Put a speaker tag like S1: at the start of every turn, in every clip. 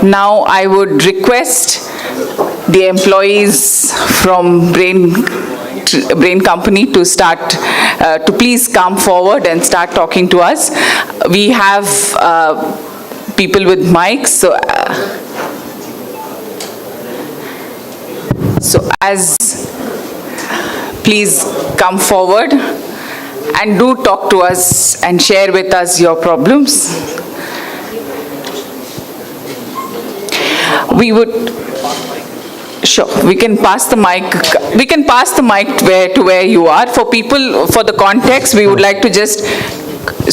S1: Now I would request the employees from Brain Company to start, to please come forward and start talking to us. We have people with mics, so as please come forward and do talk to us and share with us your problems. We would, sure, we can pass the mic. We can pass the mic to where you are. For people, for the context, we would like to just,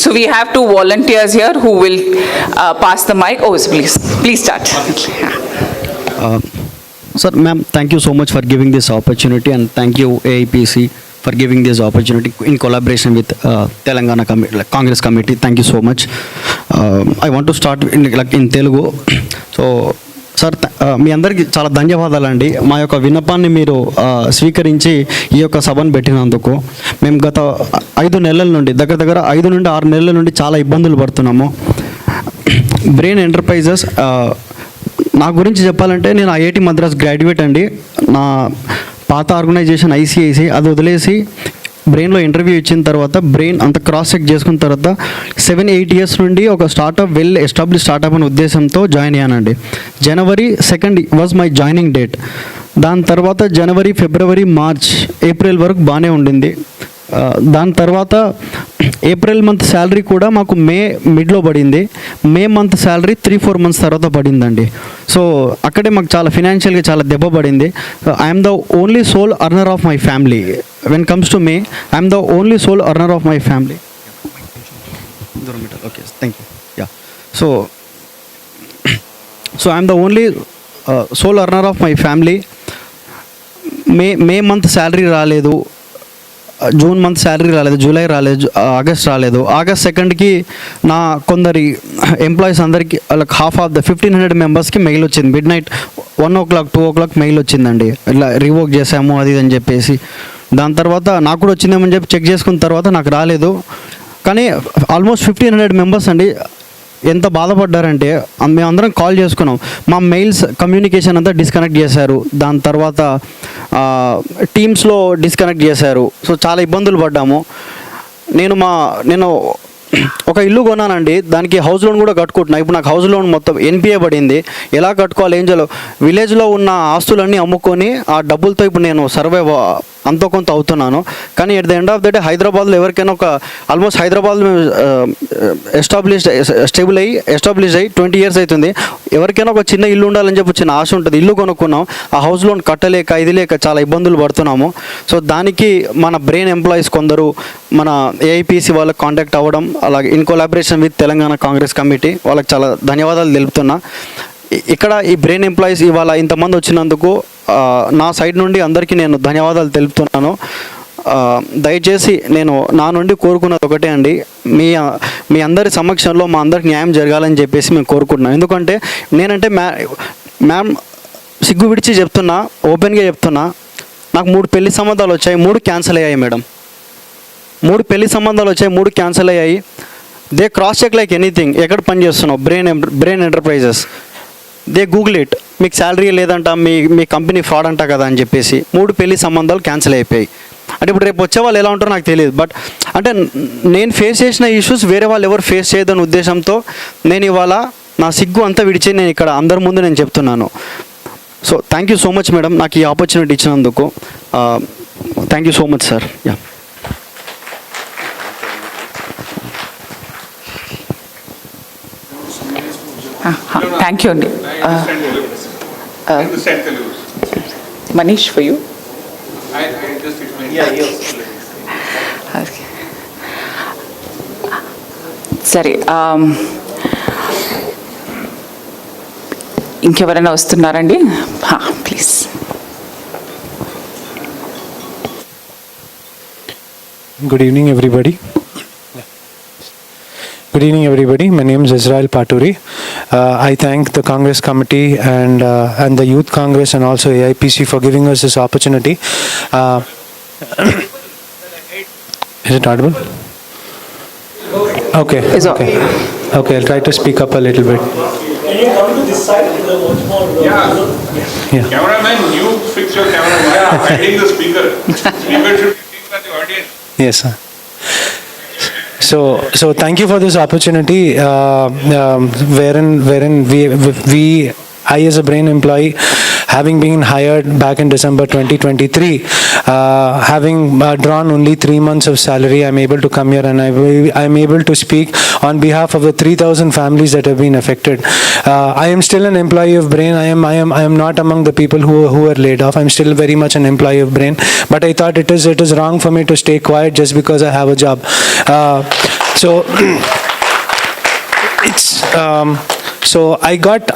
S1: so we have two volunteers here who will pass the mic. Oh, please start.
S2: Sir, ma'am, thank you so much for giving this opportunity, and thank you AIPC for giving this opportunity in collaboration with Telangana Congress Committee. Thank you so much. I want to start in Telugu. So, sir మీ అందరికీ చాలా ధన్యవాదాలండి. మా యొక్క విన్నపాన్ని మీరు స్వీకరించి ఈ యొక్క సభను పెట్టినందుకు. మేము గత 5 నెలల నుండి దగ్గర 5 నుండి 6 నెలల నుండి చాలా ఇబ్బందులు పడుతున్నాము. బ్రెయిన్ ఎంటర్ప్రైజెస్, నా గురించి చెప్పాలంటే నేను ఐఐటి మద్రాస్ గ్రాడ్యుయేట్ అండి. నా పాత ఆర్గనైజేషన్ ఐసిఐసి అది వదిలేసి బ్రెయిన్లో ఇంటర్వ్యూ ఇచ్చిన తర్వాత బ్రెయిన్ అంత క్రాస్ చెక్ చేసుకున్న తర్వాత 7-8 ఇయర్స్ నుండి ఒక స్టార్టప్ వెల్ ఎస్టాబ్లిష్ స్టార్టప్ అనే ఉద్దేశంతో జాయిన్ అయ్యానండి. January 2nd was my joining date. దాని తర్వాత జనవరి, ఫిబ్రవరి, మార్చ్, ఏప్రిల్ వరకు బాగానే ఉండింది. దాని తర్వాత ఏప్రిల్ మంత్ శాలరీ కూడా మాకు మే మిడ్లో పడింది. మే మంత్ శాలరీ 3-4 మంత్స్ తర్వాత పడిందండి. సో అక్కడే మాకు చాలా ఫినాన్షియల్గా చాలా దెబ్బ పడింది. I'm the only sole earner of my family. When comes to me, I'm the only sole earner of my family. Okay, thank you. Yeah, so I'm the only sole earner of my family. May month salary రాలేదు, June month salary రాలేదు, July రాలేదు, August రాలేదు. August 2nd నా కొందరి employees అందరికీ వాళ్ళకి half of the 1500 మెంబర్స్కి mail వచ్చింది. midnight 1 o'clock 2 o'clock మెయిల్ వచ్చిందండి, ఇలా రివోక్ చేసాము అది అని చెప్పేసి. దాని తర్వాత నాకు కూడా వచ్చిందేమని చెప్పి చెక్ చేసుకున్న తర్వాత నాకు రాలేదు. కానీ ఆల్మోస్ట్ 1500 మెంబర్స్ అండి ఎంత బాధపడ్డారంటే మేమందరం కాల్ చేసుకున్నాం. మా మెయిల్స్ కమ్యూనికేషన్ అంతా డిస్కనెక్ట్ చేశారు. దాని తర్వాత టీమ్స్లో డిస్కనెక్ట్ చేశారు. సో చాలా ఇబ్బందులు పడ్డాము. నేను ఒక ఇల్లు కొన్నానండి, దానికి హౌస్ లోన్ కూడా కట్టుకుంటున్నా. ఇప్పుడు నాకు హౌస్ లోన్ మొత్తం ఎన్పిఏ పడింది. ఎలా కట్టుకోవాలి ఏం చేయాలో, విలేజ్లో ఉన్న ఆస్తులన్నీ అమ్ముకొని ఆ డబ్బులతో ఇప్పుడు నేను సర్వైవ్ అంతో కొంత అవుతున్నాను. కానీ at the end of the day హైదరాబాద్లో ఎవరికైనా ఒక ఆల్మోస్ట్ హైదరాబాద్లో మేము ఎస్టాబ్లిష్ అయ్యి 20 years అవుతుంది. ఎవరికైనా ఒక చిన్న ఇల్లు ఉండాలని చెప్పి చిన్న ఆశ ఉంటుంది. ఇల్లు కొనుక్కున్నాం, ఆ హౌస్ లోన్ కట్టలేక ఇది లేక చాలా ఇబ్బందులు పడుతున్నాము. సో దానికి మన బ్రెయిన్ ఎంప్లాయీస్ కొందరు మన ఏఐపిసి వాళ్ళకి కాంటాక్ట్ అవ్వడం, అలాగే in collaboration with Telangana Congress committee వాళ్ళకి చాలా ధన్యవాదాలు తెలుపుతున్నా. ఇక్కడ ఈ బ్రెయిన్ ఎంప్లాయీస్ ఇవాళ ఇంతమంది వచ్చినందుకు నా సైడ్ నుండి అందరికీ నేను ధన్యవాదాలు తెలుపుతున్నాను. దయచేసి నేను నా నుండి కోరుకున్నది ఒకటే అండి, మీ అందరి సమక్షంలో మా అందరికి న్యాయం జరగాలని చెప్పేసి మేము కోరుకుంటున్నాం. ఎందుకంటే నేనంటే మ్యామ్ సిగ్గు విడిచి చెప్తున్నా, ఓపెన్గా చెప్తున్నా, నాకు 3 పెళ్లి సంబంధాలు వచ్చాయి, 3 క్యాన్సిల్ అయ్యాయి మేడం. 3 పెళ్లి సంబంధాలు వచ్చాయి, 3 క్యాన్సిల్ అయ్యాయి. They cross check like anything. ఎక్కడ పని చేస్తున్నావు, Brain Enterprises, they Google it, మీకు శాలరీ లేదంట, మీ కంపెనీ ఫ్రాడ్ అంట కదా అని చెప్పేసి 3 పెళ్లి సంబంధాలు క్యాన్సిల్ అయిపోయాయి. అంటే ఇప్పుడు రేపు వచ్చే వాళ్ళు ఎలా ఉంటారో నాకు తెలియదు. బట్ అంటే నేను ఫేస్ చేసిన ఇష్యూస్ వేరే వాళ్ళు ఎవరు ఫేస్ చేయదని ఉద్దేశంతో నేను ఇవాళ నా సిగ్గు అంతా విడిచి నేను ఇక్కడ అందరి ముందు నేను చెప్తున్నాను. So thank you so much madam, నాకు ఈ ఆపర్చునిటీ ఇచ్చినందుకు. Thank you so much sir. Yeah,
S1: thank you అండి. Manish for you. సరే, ఇంకెవరైనా వస్తున్నారండి? Please.
S3: Good evening, everybody. Good evening, everybody. My name is Israel Paturi. I thank the Congress Committee and the Youth Congress and also AIPC for giving us this opportunity. Is it audible? Okay. Okay. Okay, I'll try to speak up a little bit.
S4: Can you come to this side? There are much more.
S3: Yeah.
S5: Cameraman, you fix your camera. Why are you hiding the speaker? Speaker should be seen by the audience.
S3: Yes, sir. So thank you for this opportunity, wherein we I as a brain employee, having been hired back in December 2023, having drawn only 3 months of salary, I'm able to come here and I'm able to speak on behalf of the 3,000 families that have been affected. I am still an employee of Brain. I am not among the people who are laid off. I'm still very much an employee of Brain. But I thought it is wrong for me to stay quiet just because I have a job. So it's. So I got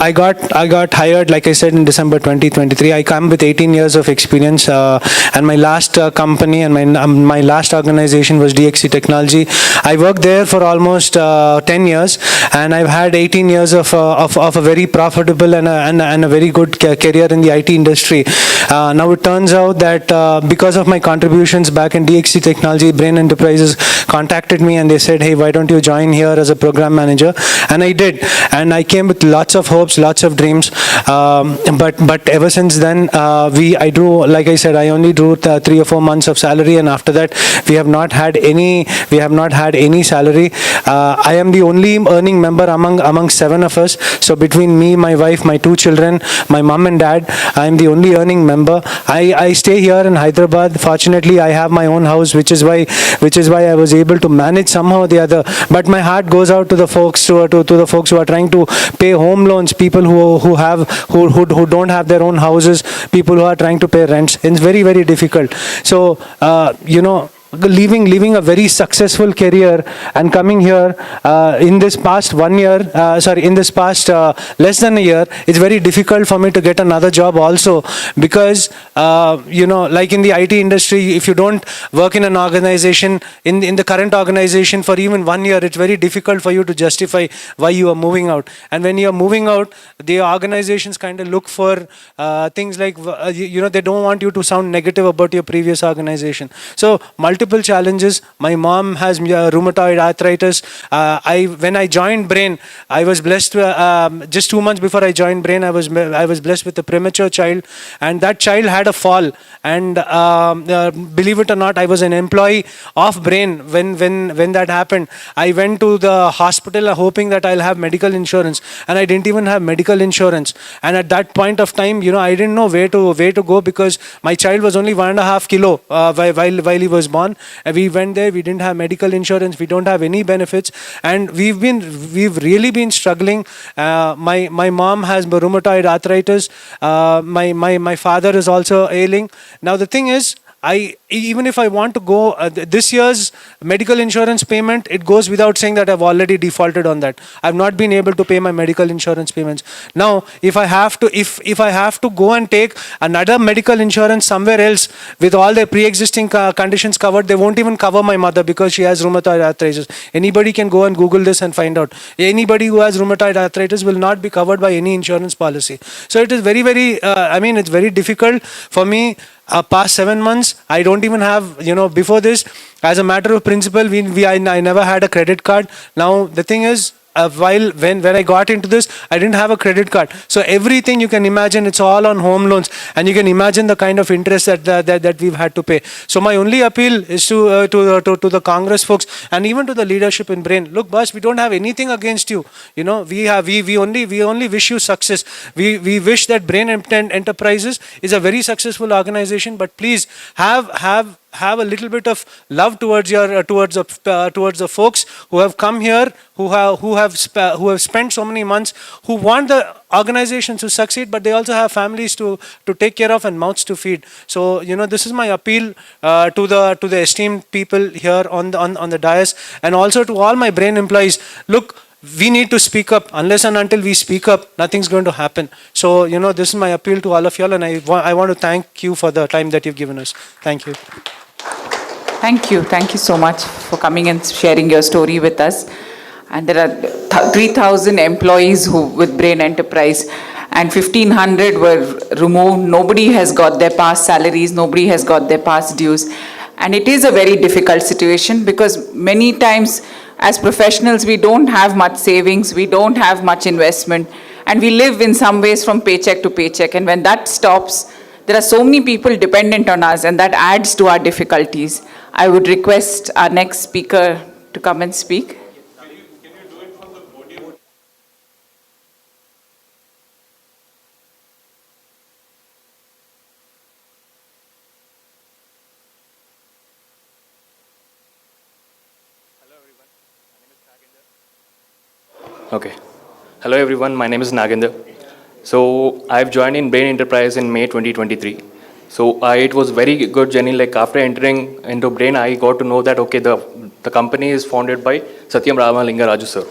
S3: hired, like I said, in December 2023. I come with 18 years of experience, and my last company and my last organization was DXC Technology. I worked there for almost 10 years, and I've had 18 years of a very profitable and a very good career in the IT industry. Now it turns out that because of my contributions back in DXC Technology, Brain Enterprises contacted me and they said, "Hey, why don't you join here as a program manager?" And I did, and I came with lots of hopes, lots of dreams, but ever since then, I drew, like I said, I only drew 3 or 4 months of salary, and after that, we have not had any salary. I am the only earning member among 7 of us. So between me, my wife, my 2 children, my mom and dad, I am the only earning member. I stay here in Hyderabad. Fortunately, I have my own house, which is why I was able to manage somehow or the other. But my heart goes out to the folks to the folks who are trying to pay home loans, people who don't have their own houses, people who are trying to pay rents. It's very, very difficult. So leaving a very successful career and coming here in this past 1 year, in this past less than a year, it's very difficult for me to get another job also, because like in the IT industry, if you don't work in an organization, in the current organization for even 1 year, it's very difficult for you to justify why you are moving out. And when you are moving out, the organizations kind of look for things like they don't want you to sound negative about your previous organization. So multiple challenges. My mom has rheumatoid arthritis. When I joined Brain, I was blessed just 2 months before I joined Brain, I was blessed with a premature child, and that child had a fall, and believe it or not, I was an employee of Brain when that happened. I went to the hospital hoping that I'll have medical insurance, and I didn't even have medical insurance. And at that point of time, I didn't know where to go, because my child was only 1.5 kilo while he was born. We went there, we didn't have medical insurance, we don't have any benefits, and we've really been struggling. My mom has rheumatoid arthritis. My father is also ailing. Now the thing is, even if I want to go, this year's medical insurance payment, it goes without saying that I've already defaulted on that. I've not been able to pay my medical insurance payments. Now, if I have to go and take another medical insurance somewhere else with all their pre-existing conditions covered, they won't even cover my mother because she has rheumatoid arthritis. Anybody can go and Google this and find out. Anybody who has rheumatoid arthritis will not be covered by any insurance policy. So it is very, very, it's very difficult for me. Past 7 months, I don't even have, before this, as a matter of principle, I never had a credit card. Now, the thing is, when I got into this, I didn't have a credit card. So everything you can imagine, it's all on home loans, and you can imagine the kind of interest that we've had to pay. So my only appeal is to the Congress folks and even to the leadership in Brain. Look, boss, we don't have anything against you. We only wish you success. We wish that Brain Enterprises is a very successful organization, but please have a little bit of love towards the folks who have come here, who have spent so many months, who want the organization to succeed, but they also have families to take care of and mouths to feed. So this is my appeal to the esteemed people here on the dais, and also to all my Brain employees. Look, we need to speak up. Unless and until we speak up, nothing's going to happen. So this is my appeal to all of y'all, and I want to thank you for the time that you've given us. Thank you.
S1: Thank you so much for coming and sharing your story with us. And there are 3,000 employees with Brain Enterprise, and 1,500 were removed. Nobody has got their past salaries, nobody has got their past dues. And it is a very difficult situation, because many times as professionals we don't have much savings, we don't have much investment, and we live in some ways from paycheck to paycheck. And when that stops, there are so many people dependent on us, and that adds to our difficulties. I would request our next speaker to come and speak.
S6: Okay. Hello everyone, my name is Nagendra. So I've joined in Brain Enterprise in May 2023. So it was very good journey. Like after entering into Brain, I got to know that okay, the company is founded by Satyam Ramalinga Raju sir.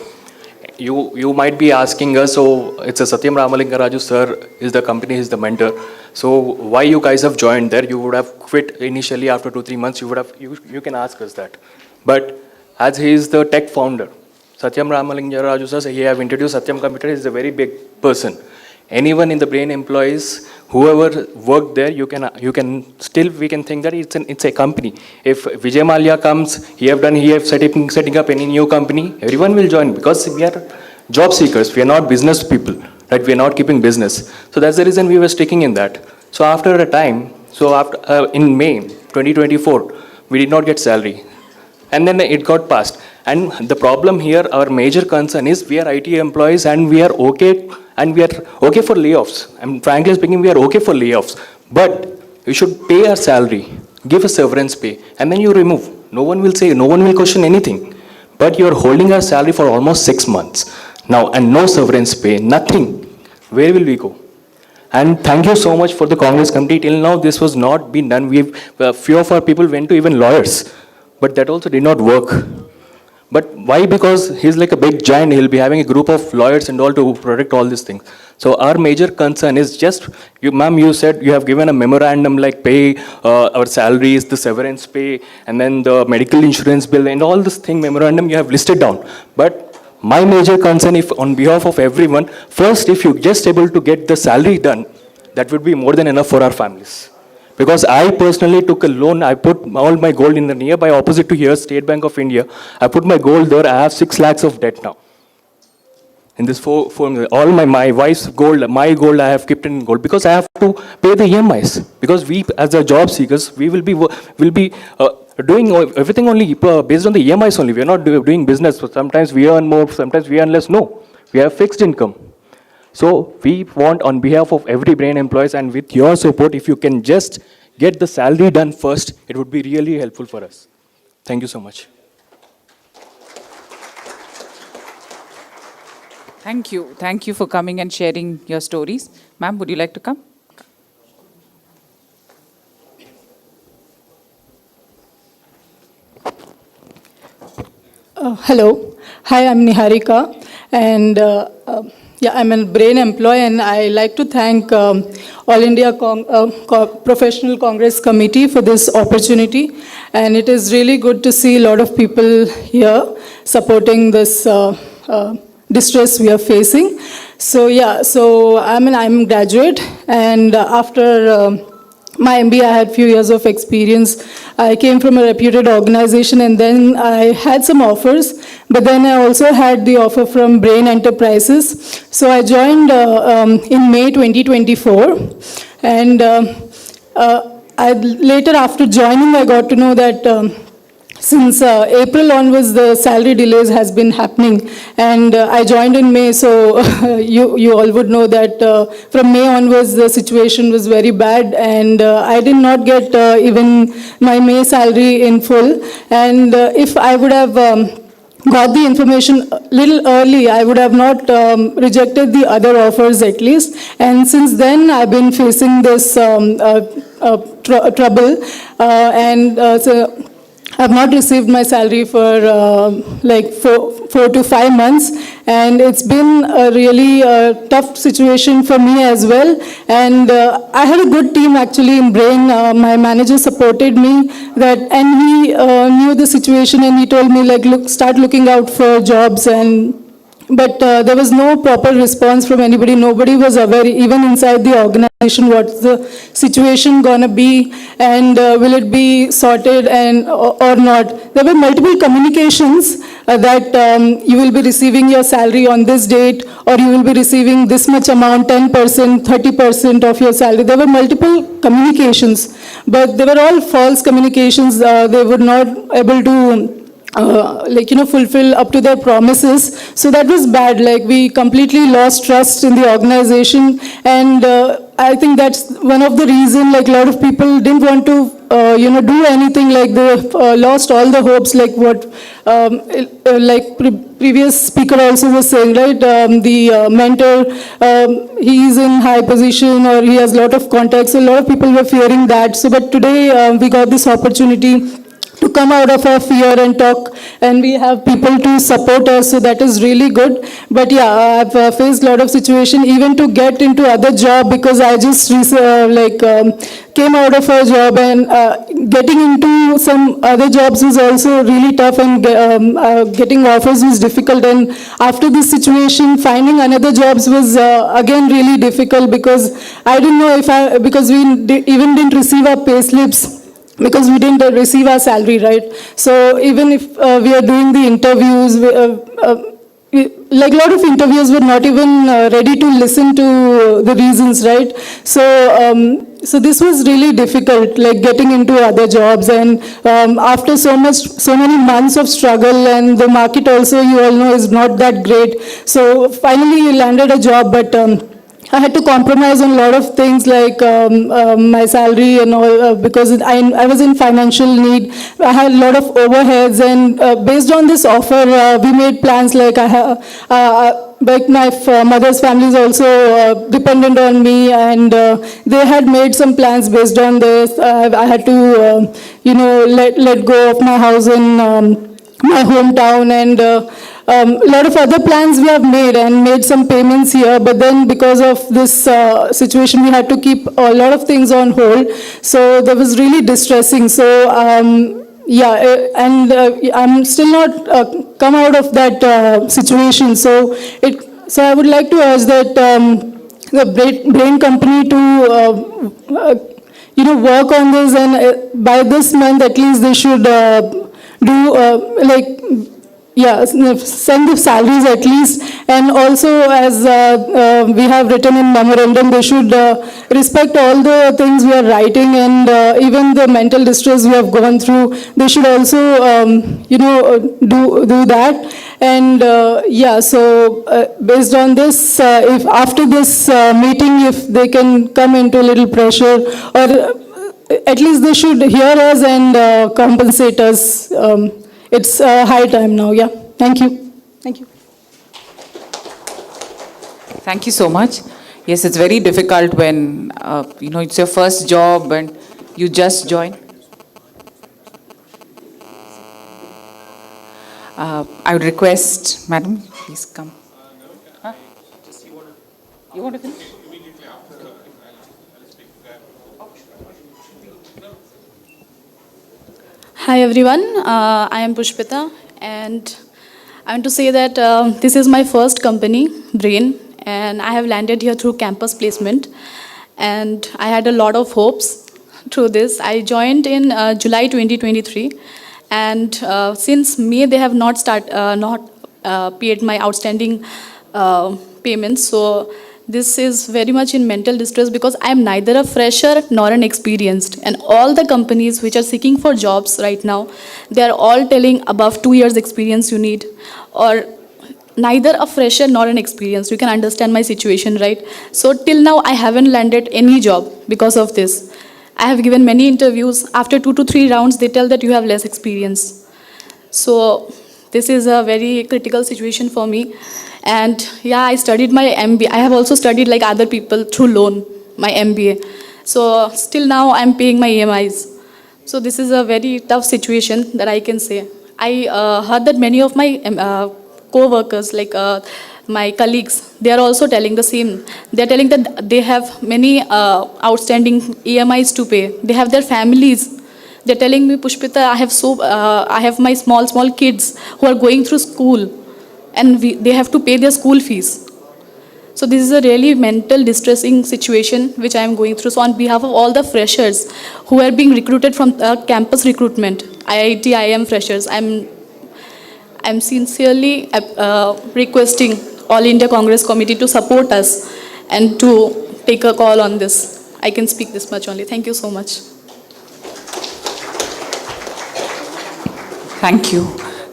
S6: You might be asking us, so it's a Satyam Ramalinga Raju sir is the company, is the mentor. So why you guys have joined there? You would have quit initially after 2-3 months. You can ask us that. But as he is the tech founder, Satyam Ramalinga Raju sir, he have introduced Satyam Computer, is a very big person. Anyone in the Brain employees, whoever worked there, we can think that it's a company. If Vijay Mallya comes, he have setting up any new company, everyone will join because we are job seekers. We are not business people, right? We are not keeping business. So that's the reason we were sticking in that. So after a time, in May 2024, we did not get salary. And then it got passed. And the problem here, our major concern is we are IT employees and we are okay for layoffs. And frankly speaking, we are okay for layoffs. But you should pay our salary, give a severance pay, and then you remove. No one will say, no one will question anything. But you are holding our salary for almost 6 months now, and no severance pay, nothing. Where will we go? And thank you so much for the Congress committee. Till now, this was not been done. Few of our people went to even lawyers, but that also did not work. But why? Because he's like a big giant. He'll be having a group of lawyers and all to protect all these things. So our major concern is just, ma'am, you said you have given a memorandum like pay our salaries, the severance pay, and then the medical insurance bill and all this thing memorandum you have listed down. But my major concern, if on behalf of everyone, first, if you're just able to get the salary done, that would be more than enough for our families. Because I personally took a loan, I put all my gold in the nearby opposite to here, State Bank of India. I put my gold there, I have 6 lakhs of debt now. In this all my wife's gold, my gold I have kept in gold because I have to pay the EMIs. Because we, as a job seekers, we will be doing everything only based on the EMIs only. We are not doing business. So sometimes we earn more, sometimes we earn less. No, we have fixed income. So we want, on behalf of every Brain employees and with your support, if you can just get the salary done first, it would be really helpful for us. Thank you so much.
S1: Thank you. Thank you for coming and sharing your stories. Ma'am, would you like to come?
S7: Hello. Hi, I'm Niharika. And I'm a Brain employee, and I like to thank All India Professional Congress Committee for this opportunity. And it is really good to see a lot of people here supporting this distress we are facing. So I'm a graduate, and after my MBA, I had few years of experience. I came from a reputed organization, and then I had some offers, but then I also had the offer from Brain Enterprises. So I joined in May 2024, and later after joining, I got to know that since April onwards, the salary delays has been happening, and I joined in May, so you all would know that from May onwards, the situation was very bad, and I did not get even my May salary in full. And if I would have got the information a little early, I would have not rejected the other offers at least. And since then, I've been facing this trouble, so I've not received my salary for like 4 to 5 months, and it's been a really tough situation for me as well. And I had a good team actually in Brain. My manager supported me, and he knew the situation, and he told me like, start looking out for jobs. But there was no proper response from anybody. Nobody was aware, even inside the organization. what's the situation gonna be, and will it be sorted and or not. There were multiple communications that you will be receiving your salary on this date, or you will be receiving this much amount, 10%, 30% of your salary. There were multiple communications, but they were all false communications. They were not able to fulfill up to their promises. So that was bad. Like, we completely lost trust in the organization, and I think that's one of the reason, like, a lot of people didn't want to, do anything. Like, they lost all the hopes, like what, previous speaker also was saying, right? The mentor, he is in high position, or he has a lot of contacts. So a lot of people were fearing that. So, but today we got this opportunity to come out of our fear and talk, and we have people to support us, so that is really good. But yeah, I've faced a lot of situation even to get into other job, because I just came out of a job, and getting into some other jobs was also really tough, and getting offers was difficult. And after this situation, finding another jobs was again really difficult, because I didn't know because we even didn't receive our pay slips, because we didn't receive our salary, right? So even if we are doing the interviews, like a lot of interviews were not even ready to listen to the reasons, right? So this was really difficult, like getting into other jobs, and after so many months of struggle, and the market also, you all know, is not that great. So finally landed a job, but I had to compromise on a lot of things, like my salary and all, because I was in financial need. I had a lot of overheads, and based on this offer, we made plans. Like like my mother's family is also dependent on me, and they had made some plans based on this. I had to, let go of my house in my hometown, and a lot of other plans we have made, and made some payments here, but then because of this situation, we had to keep a lot of things on hold. So that was really distressing. So I'm still not come out of that situation. So I would like to urge that the brain company to work on this, and by this month at least they should send the salaries at least. And also, as we have written in memorandum, they should respect all the things we are writing, and even the mental distress we have gone through, they should also do that. And based on this, if after this meeting, if they can come into a little pressure, or at least they should hear us and compensate us. It's high time now. Yeah. Thank you. Thank you.
S1: Thank you so much. Yes, it's very difficult when, it's your first job and you just join. I would request, madam, please come. Huh? You want to finish?
S8: Hi everyone, I am Pushpita, and I want to say that this is my first company, Brain, and I have landed here through campus placement, and I had a lot of hopes through this. I joined in July 2023, and since May they have not paid my outstanding payments. So this is very much in mental distress, because I am neither a fresher nor an experienced. And all the companies which are seeking for jobs right now, they are all telling above 2 years experience you need, or neither a fresher nor an experienced. You can understand my situation, right? So till now I haven't landed any job because of this. I have given many interviews. After 2 to 3 rounds, they tell that you have less experience. So this is a very critical situation for me. And yeah, I studied my MBA. I have also studied like other people through loan, my MBA. So still now I'm paying my EMIs. So this is a very tough situation that I can say. I heard that many of my co-workers, like my colleagues, they are also telling the same. They are telling that they have many outstanding EMIs to pay. They have their families. They're telling me, Pushpita, I have my small kids who are going through school, and they have to pay their school fees. So this is a really mental distressing situation which I am going through. So on behalf of all the freshers who are being recruited from campus recruitment, IIT, IIM freshers, I'm sincerely requesting All India Congress Committee to support us and to take a call on this. I can speak this much only. Thank you so much.
S1: Thank you.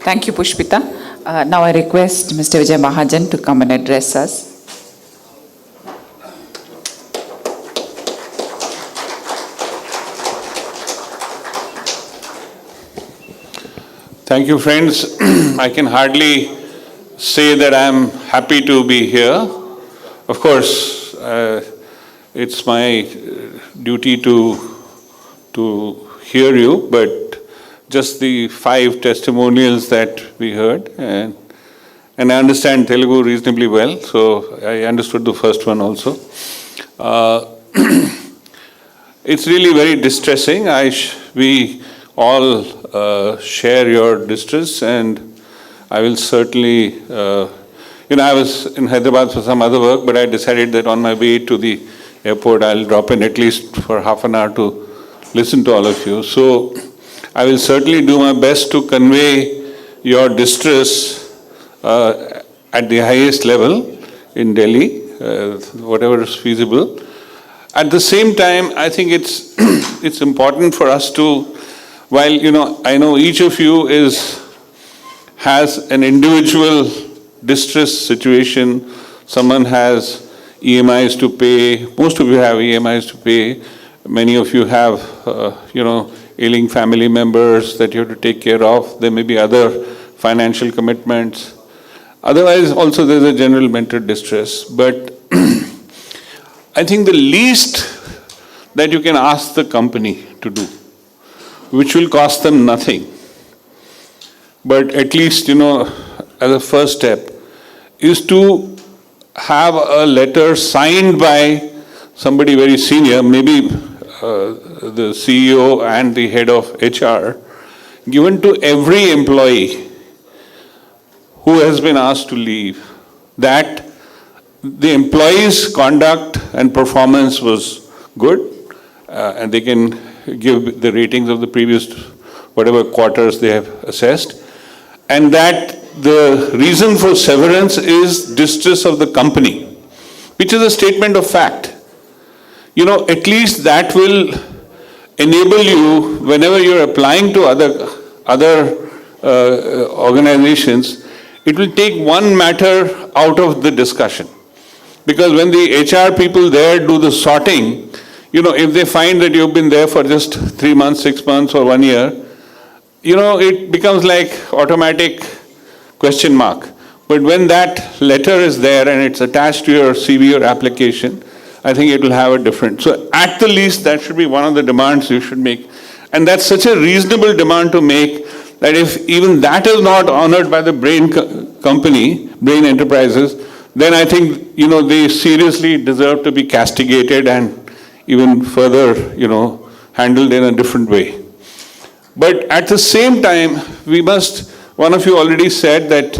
S1: Thank you, Pushpita. Now I request Mr. Vijay Mahajan to come and address us.
S5: Thank you, friends. I can hardly say that I'm happy to be here. Of course, it's my duty to hear you, but just the 5 testimonials that we heard, and I understand Telugu reasonably well, so I understood the first one also. It's really very distressing. We all share your distress, and I will certainly, I was in Hyderabad for some other work, but I decided that on my way to the airport, I'll drop in at least for half an hour to listen to all of you. So I will certainly do my best to convey your distress at the highest level in Delhi, whatever is feasible. At the same time, I think it's important for us to, while I know each of you has an individual distress situation. Someone has EMIs to pay. Most of you have EMIs to pay. Many of you have, ailing family members that you have to take care of. There may be other financial commitments. Otherwise, also there's a general mental distress. But I think the least that you can ask the company to do, which will cost them nothing, but at least, as a first step, is to have a letter signed by somebody very senior, maybe the CEO and the head of HR, given to every employee who has been asked to leave, that the employee's conduct and performance was good, and they can give the ratings of the previous whatever quarters they have assessed, and that the reason for severance is distress of the company, which is a statement of fact. At least that will enable you, whenever you're applying to other organizations, it will take one matter out of the discussion. Because when the HR people there do the sorting, if they find that you've been there for just 3 months, 6 months, or 1 year, it becomes like automatic question mark. But when that letter is there and it's attached to your CV or application, I think it will have a difference. So at the least, that should be one of the demands you should make. And that's such a reasonable demand to make that if even that is not honored by the Brain company, Brain Enterprises, then I think, they seriously deserve to be castigated and even further, handled in a different way. But at the same time, one of you already said that,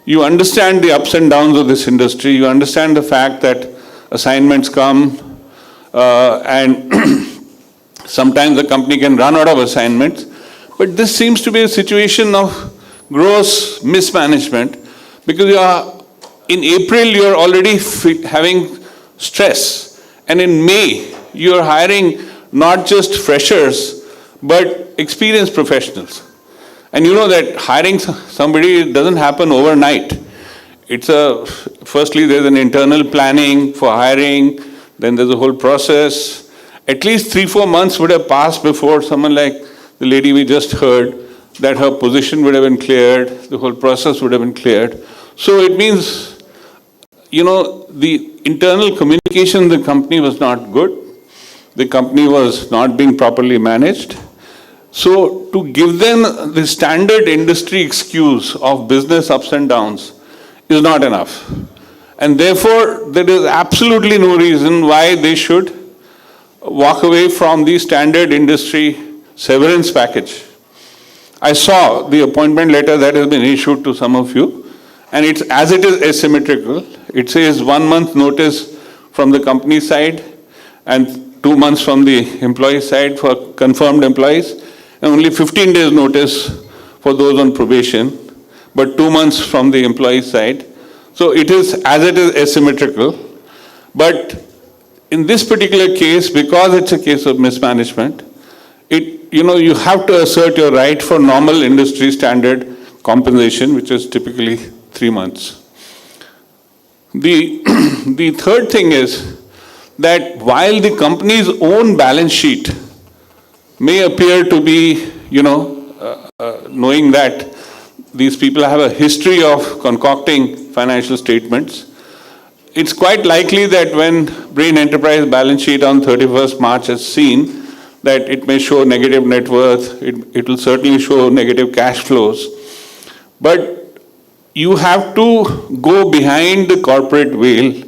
S5: you understand the ups and downs of this industry. You understand the fact that assignments come and sometimes the company can run out of assignments. But this seems to be a situation of gross mismanagement, because in April you're already having stress. And in May, you're hiring not just freshers, but experienced professionals. And you know that hiring somebody doesn't happen overnight. Firstly, there's an internal planning for hiring, then there's a whole process. At least 3-4 months would have passed before someone like the lady we just heard, that her position would have been cleared, the whole process would have been cleared. So it means, the internal communication in the company was not good. The company was not being properly managed. So to give them the standard industry excuse of business ups and downs is not enough. And therefore, there is absolutely no reason why they should walk away from the standard industry severance package. I saw the appointment letter that has been issued to some of you, and as it is asymmetrical, It says 1 month notice from the company side and 2 months from the employee side for confirmed employees, and only 15 days notice for those on probation, but 2 months from the employee side. So it is, as it is, asymmetrical. But in this particular case, because it's a case of mismanagement, you have to assert your right for normal industry standard compensation, which is typically 3 months. The third thing is that while the company's own balance sheet may appear to be, knowing that these people have a history of concocting financial statements, it's quite likely that when Brain Enterprise balance sheet on 31st March has seen that it may show negative net worth, it will certainly show negative cash flows. But you have to go behind the corporate veil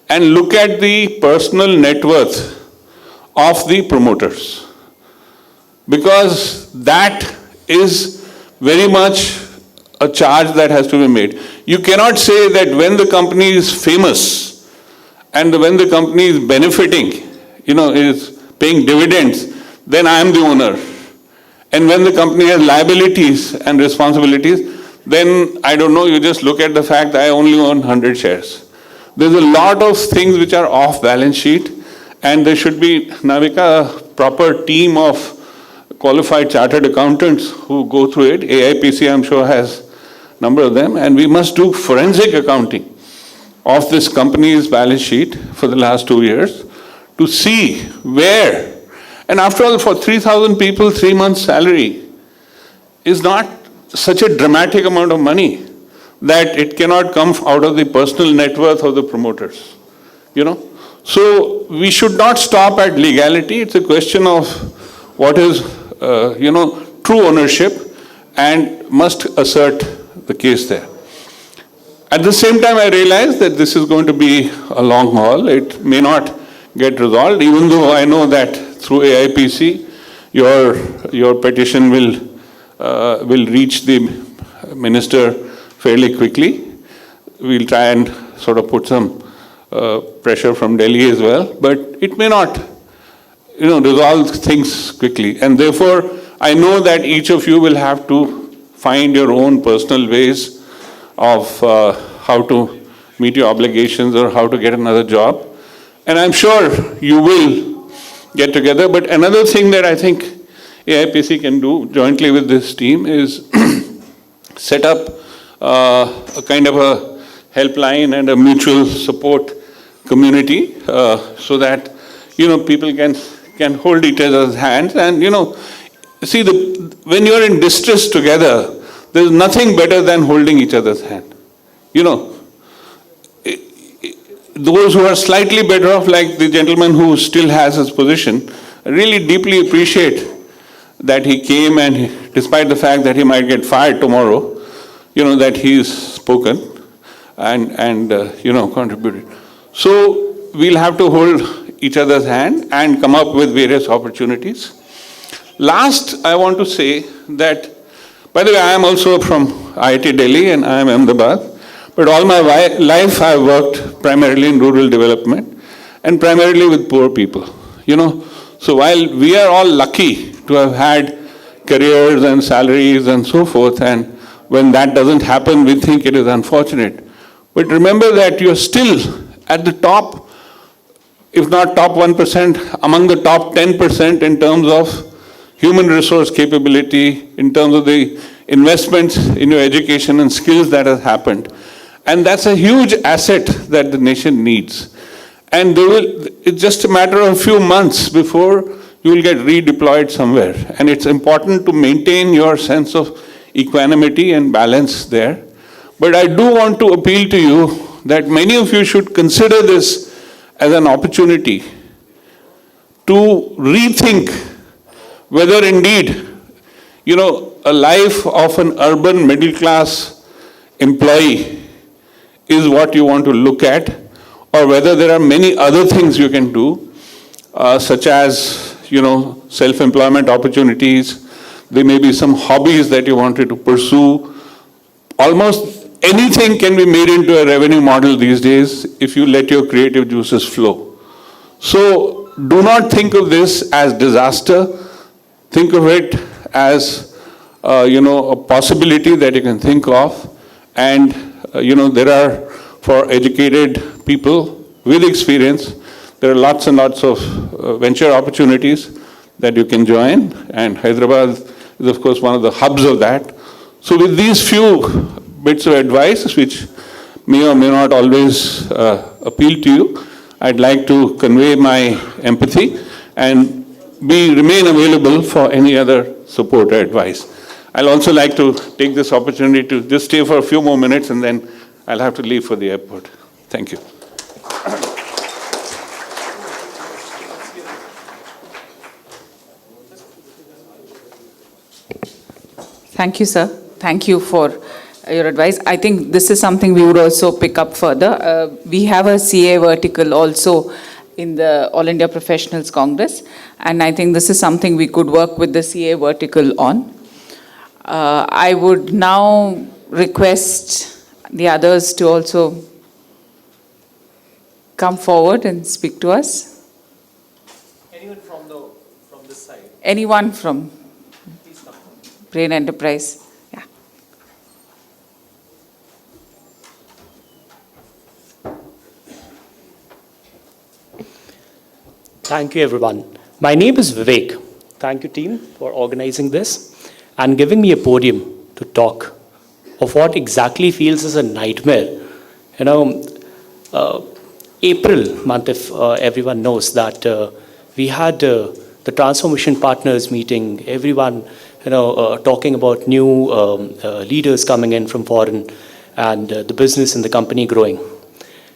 S5: and look at the personal net worth of the promoters, because that is very much a charge that has to be made. You cannot say that when the company is famous and when the company is benefiting, is paying dividends, then I am the owner. And when the company has liabilities and responsibilities, then I don't know, you just look at the fact that I only own 100 shares. There's a lot of things which are off balance sheet, and there should be, Navika, a proper team of qualified chartered accountants who go through it. AIPC, I'm sure, has a number of them, and we must do forensic accounting of this company's balance sheet for the last 2 years to see where. And after all, for 3,000 people, 3 months' salary is not such a dramatic amount of money that it cannot come out of the personal net worth of the promoters. So we should not stop at legality. It's a question of what is, true ownership, and must assert the case there. At the same time, I realize that this is going to be a long haul. It may not get resolved, even though I know that through AIPC, your petition will reach the minister fairly quickly. We'll try and sort of put some pressure from Delhi as well, but it may not, resolve things quickly. And therefore, I know that each of you will have to find your own personal ways of how to meet your obligations or how to get another job. And I'm sure you will get together. But another thing that I think AIPC can do jointly with this team is set up a kind of a helpline and a mutual support community so that, people can hold each other's hands. And, see, when you're in distress together, there's nothing better than holding each other's hand. Those who are slightly better off, like the gentleman who still has his position, really deeply appreciate that he came, and despite the fact that he might get fired tomorrow, that he's spoken and contributed. So we'll have to hold each other's hand and come up with various opportunities. Last, I want to say that, by the way, I am also from IIT Delhi and I am Ahmedabad. But all my life I've worked primarily in rural development and primarily with poor people, So while we are all lucky to have had careers and salaries and so forth, and when that doesn't happen, we think it is unfortunate. But remember that you're still at the top, if not top 1%, among the top 10% in terms of human resource capability, in terms of the investments in your education and skills that has happened. And that's a huge asset that the nation needs. And it's just a matter of a few months before you will get redeployed somewhere. And it's important to maintain your sense of equanimity and balance there. But I do want to appeal to you that many of you should consider this as an opportunity to rethink whether indeed, a life of an urban middle class employee is what you want to look at, or whether there are many other things you can do, such as, self-employment opportunities. There may be some hobbies that you wanted to pursue. Almost anything can be made into a revenue model these days if you let your creative juices flow. So do not think of this as disaster. Think of it as, a possibility that you can think of. And, there are, for educated people with experience, there are lots and lots of venture opportunities that you can join. And Hyderabad is, of course, one of the hubs of that. So with these few bits of advice, which may or may not always appeal to you, I'd like to convey my empathy and remain available for any other support or advice. I'll also like to take this opportunity to just stay for a few more minutes, and then I'll have to leave for the airport. Thank you.
S1: Thank you, sir. Thank you for your advice. I think this is something we would also pick up further. We have a CA vertical also in the All India Professionals Congress, and I think this is something we could work with the CA vertical on. I would now request the others to also come forward and speak to us.
S6: Anyone from this side?
S1: Anyone from Brain Enterprise? Yeah.
S9: Thank you, everyone. My name is Vivek. Thank you, team, for organizing this and giving me a podium to talk of what exactly feels as a nightmare. April month, if everyone knows that we had the transformation partners meeting, everyone, talking about new leaders coming in from foreign and the business and the company growing.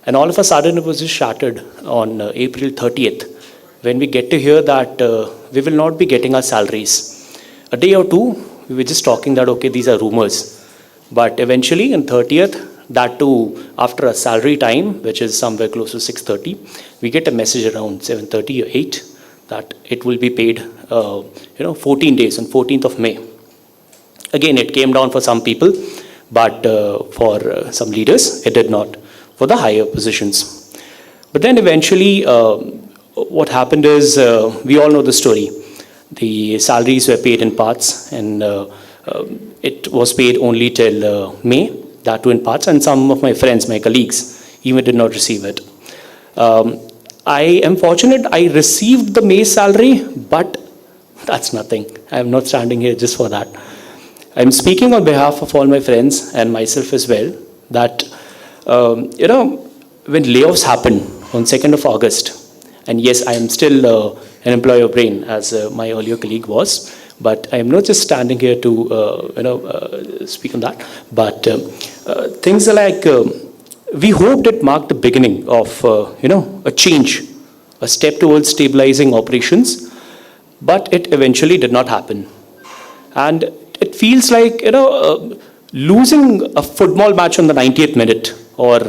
S9: And all of a sudden, it was just shattered on April 30th, when we get to hear that we will not be getting our salaries. A day or two, we were just talking that, okay, these are rumors. But eventually, on 30th, that too, after a salary time, which is somewhere close to 6:30, we get a message around 7:30 or 8 that it will be paid, 14 days, on 14th of May. Again, it came down for some people, but for some leaders, it did not, for the higher positions. But then eventually, what happened is, we all know the story. The salaries were paid in parts, and it was paid only till May, that too in parts, and some of my friends, my colleagues, even did not receive it. I am fortunate I received the May salary, but that's nothing. I am not standing here just for that. I'm speaking on behalf of all my friends and myself as well, that, when layoffs happen on 2nd of August, and yes, I am still an employee of Brain, as my earlier colleague was, but I am not just standing here to, speak on that, but things are like, we hoped it marked the beginning of, a change, a step towards stabilizing operations, but it eventually did not happen. And it feels like, losing a football match on the 90th minute, or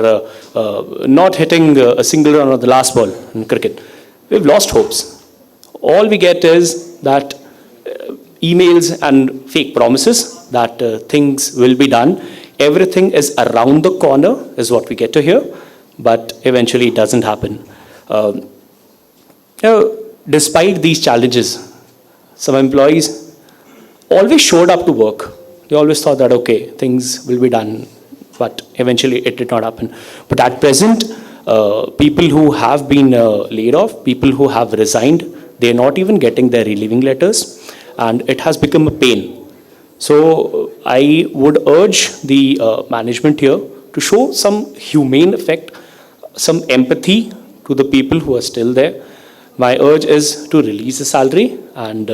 S9: not hitting a single run on the last ball in cricket. We've lost hopes. All we get is that emails and fake promises that things will be done. Everything is around the corner is what we get to hear, but eventually it doesn't happen. Despite these challenges, some employees always showed up to work. They always thought that, okay, things will be done, but eventually it did not happen. But at present, people who have been laid off, people who have resigned, they're not even getting their relieving letters, and it has become a pain. So I would urge the management here to show some humane effect, some empathy to the people who are still there. My urge is to release the salary, and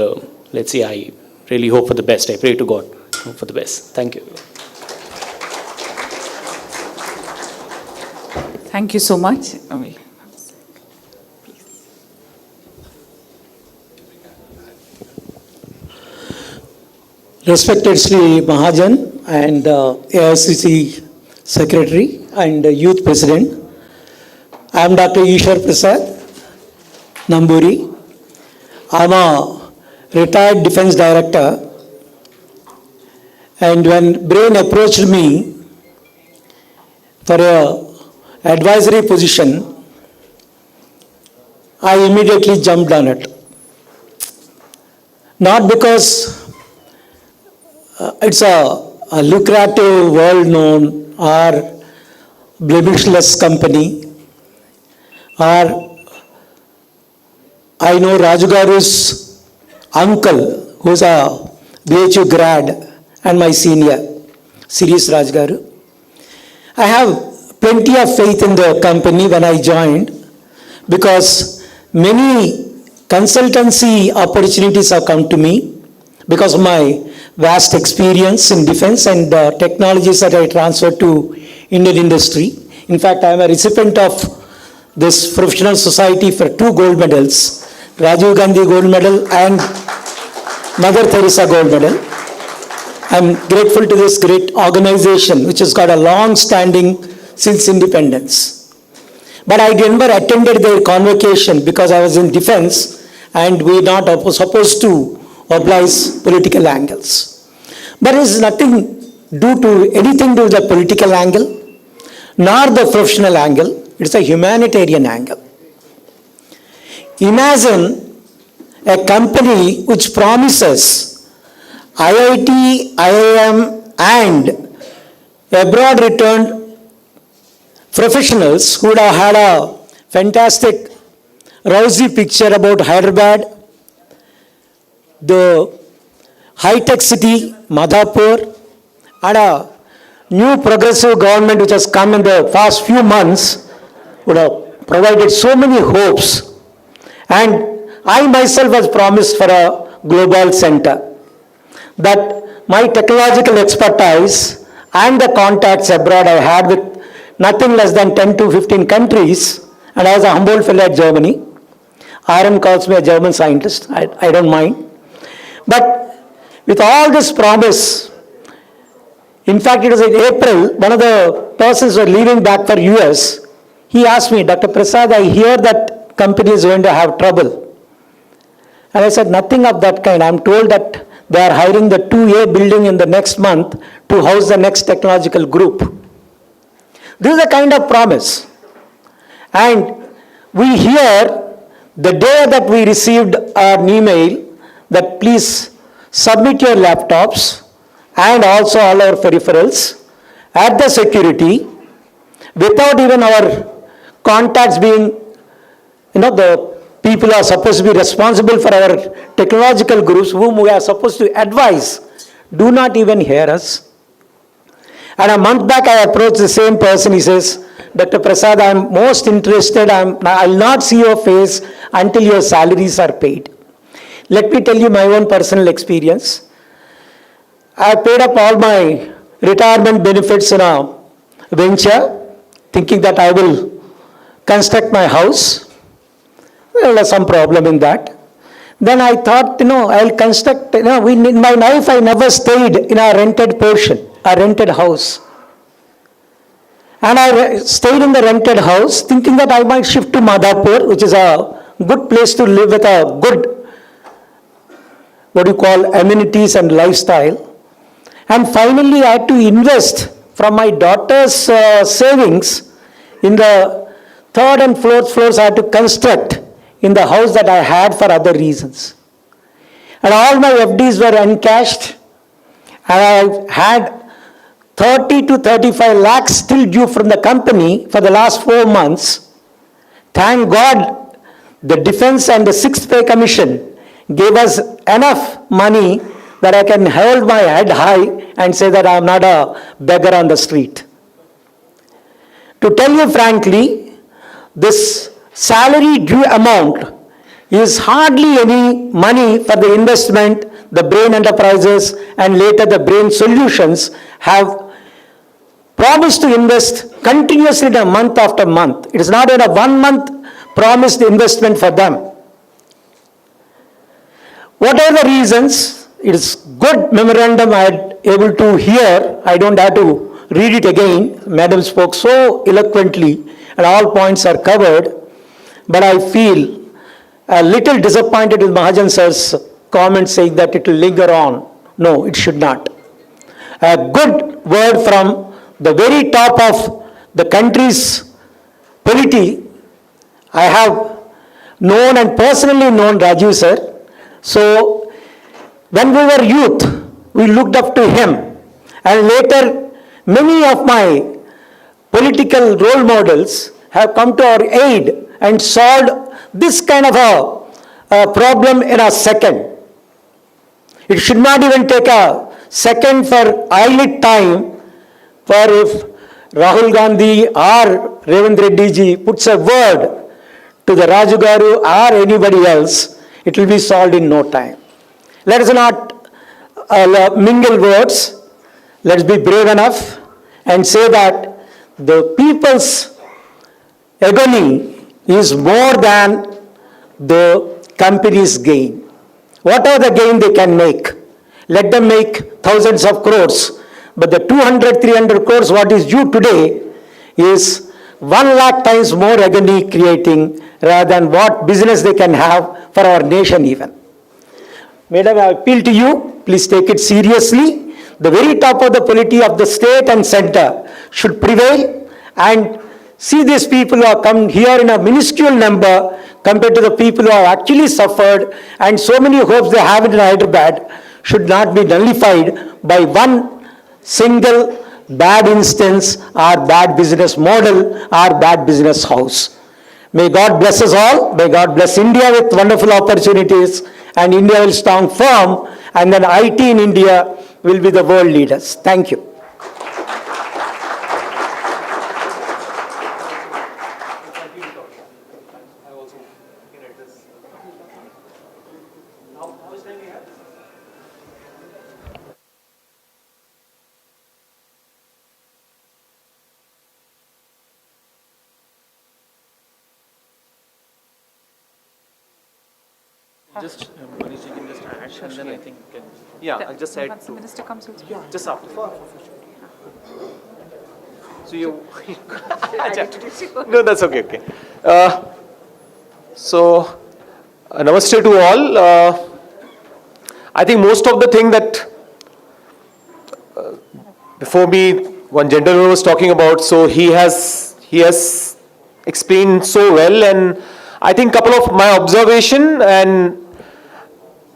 S9: let's say I really hope for the best. I pray to God for the best. Thank you.
S1: Thank you so much.
S4: Respected Sri Mahajan and AICC Secretary and Youth President, I am Dr. Ishwar Prasad Namburi. I am a retired Defense Director, and when Brain approached me for a advisory position, I immediately jumped on it. Not because it's a lucrative, world-known or blemishless company, or I know Raju Garu's uncle, who's a BHU grad and my senior, Sirius Raj Garu. I have plenty of faith in the company when I joined, because many consultancy opportunities have come to me because of my vast experience in defense and technologies that I transferred to Indian industry. In fact, I am a recipient of this professional society for 2 gold medals, Rajiv Gandhi gold medal and Mother Teresa gold medal. I am grateful to this great organization which has got a long standing since independence. But I never attended their convocation because I was in defense and we are not supposed to oblige political angles. But it is nothing anything to do with the political angle, nor the professional angle. It's a humanitarian angle. Imagine a company which promises IIT, IIM and abroad returned professionals who would have had a fantastic, rosy picture about Hyderabad, the high-tech city, Madhapur, and a new progressive government which has come in the past few months would have provided so many hopes. And I myself was promised for a global center, that my technological expertise and the contacts abroad I had with nothing less than 10 to 15 countries, and I was a Humboldt fellow at Germany. RM calls me a German scientist, I don't mind. But with all this promise, in fact it was in April, one of the persons who were leaving back for US, he asked me, Dr. Prasad, I hear that company is going to have trouble. And I said, nothing of that kind. I'm told that they are hiring the 2A building in the next month to house the next technological group. This is the kind of promise. And we hear the day that we received an email that please submit your laptops and also all our peripherals at the security without even our contacts being, the people are supposed to be responsible for our technological groups whom we are supposed to advise, do not even hear us. And a month back I approached the same person, he says, Dr. Prasad, I am most interested, I will not see your face until your salaries are paid. Let me tell you my own personal experience. I paid up all my retirement benefits in a venture, thinking that I will construct my house. Well, there's some problem in that. Then I thought, I'll construct, in my life I never stayed in a rented portion, a rented house. And I stayed in the rented house thinking that I might shift to Madhapur, which is a good place to live with a good, amenities and lifestyle. And finally I had to invest from my daughter's savings in the 3rd and 4th floors. I had to construct in the house that I had for other reasons. And all my FDs were uncashed, and I had 30 to 35 lakhs still due from the company for the last 4 months. Thank God the Defense and the 6th Pay Commission gave us enough money that I can hold my head high and say that I am not a beggar on the street. To tell you frankly, this salary due amount is hardly any money for the investment the Brain Enterprises and later the Brain Solutions have promised to invest continuously month after month. It is not in a 1 month promised investment for them. Whatever the reasons, it is good memorandum I had able to hear. I don't have to read it again. Madam spoke so eloquently and all points are covered. But I feel a little disappointed with Mahajan sir's comment saying that it will linger on. No, it should not. A good word from the very top of the country's polity, I have known and personally known Rajiv sir. So when we were youth, we looked up to him. And later, many of my political role models have come to our aid and solved this kind of a problem in a second. It should not even take a second for eyelid time for if Rahul Gandhi or Revant Reddy ji puts a word to the Raju Garu or anybody else, it will be solved in no time. Let us not mingle words. Let's be brave enough and say that the people's agony is more than the company's gain. Whatever the gain they can make, let them make thousands of crores. But the 200, 300 crores what is due today is 1 lakh times more agony creating rather than what business they can have for our nation even. Madam, I appeal to you, please take it seriously. The very top of the polity of the state and center should prevail, and see these people who have come here in a minuscule number compared to the people who have actually suffered, and so many hopes they have in Hyderabad should not be nullified by one single bad instance or bad business model or bad business house. May God bless us all. May God bless India with wonderful opportunities, and India will stand firm, and then IT in India will be the world leaders. Thank you.
S10: Just, Manish, you can just add, and then I think, yeah, I'll just add
S1: Once the
S10: to,
S1: minister comes, we'll speak.
S10: just after. So you, no, that's okay, okay. So, namaste to all. I think most of the thing that before me, one gentleman was talking about, so he has explained so well, and I think couple of my observation, and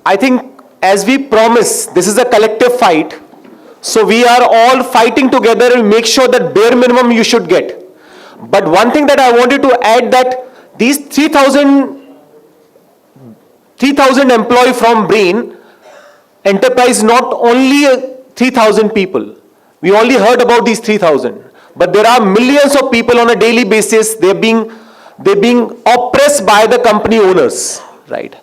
S10: I think as we promise, this is a collective fight. So we are all fighting together and make sure that bare minimum you should get. But one thing that I wanted to add, that these 3,000 employee from Brain Enterprise, not only 3,000 people. We only heard about these 3,000. But there are millions of people on a daily basis, they're being oppressed by the company owners, right?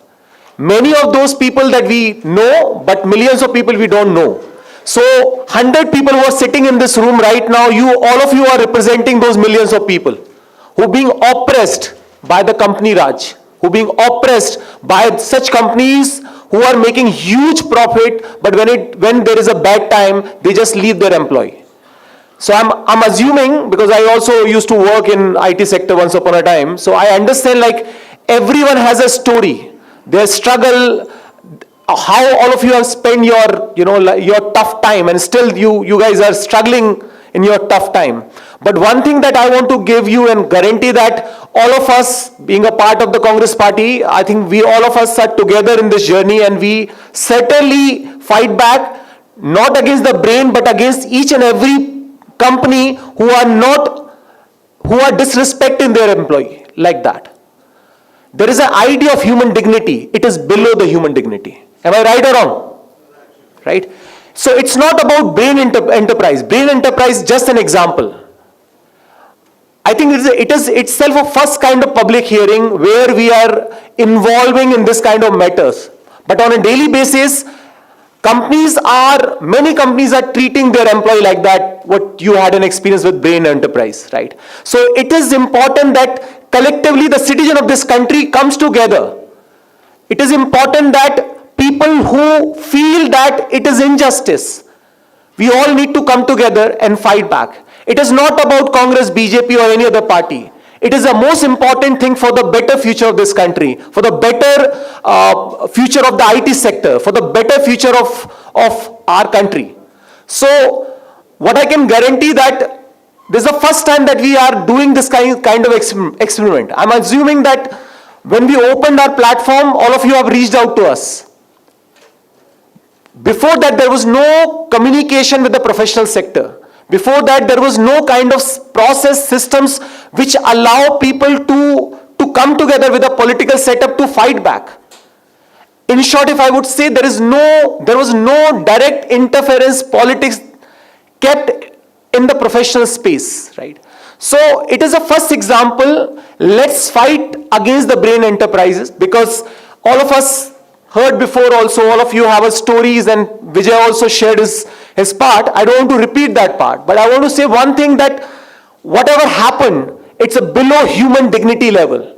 S10: Many of those people that we know, but millions of people we don't know. So 100 people who are sitting in this room right now, all of you are representing those millions of people who are being oppressed by the company Raj, who are being oppressed by such companies who are making huge profit, but when there is a bad time, they just leave their employee. So I'm assuming, because I also used to work in IT sector once upon a time, so I understand like everyone has a story, their struggle, how all of you have spent your tough time, and still you guys are struggling in your tough time. But one thing that I want to give you and guarantee that all of us being a part of the Congress party, I think all of us are together in this journey, and we certainly fight back, not against the Brain, but against each and every company who are disrespecting their employee like that. There is an idea of human dignity. It is below the human dignity. Am I right or wrong? Right? So it's not about Brain Enterprise. Brain Enterprise is just an example. I think it is itself a first kind of public hearing where we are involving in this kind of matters. But on a daily basis, many companies are treating their employee like that, what you had an experience with Brain Enterprise, right? So it is important that collectively the citizen of this country comes together. It is important that people who feel that it is injustice, we all need to come together and fight back. It is not about Congress, BJP or any other party. It is the most important thing for the better future of this country, for the better future of the IT sector, for the better future of our country. So what I can guarantee that This is the first time that we are doing this kind of experiment. I'm assuming that when we opened our platform, all of you have reached out to us. Before that, there was no communication with the professional sector. Before that, there was no kind of process systems which allow people to come together with a political setup to fight back. In short, if I would say, there was no direct interference politics kept in the professional space, right? So it is a first example. Let's fight against the brain enterprises, because all of us heard before also, all of you have stories, and Vijay also shared his part. I don't want to repeat that part, but I want to say one thing, that whatever happened, it's a below human dignity level.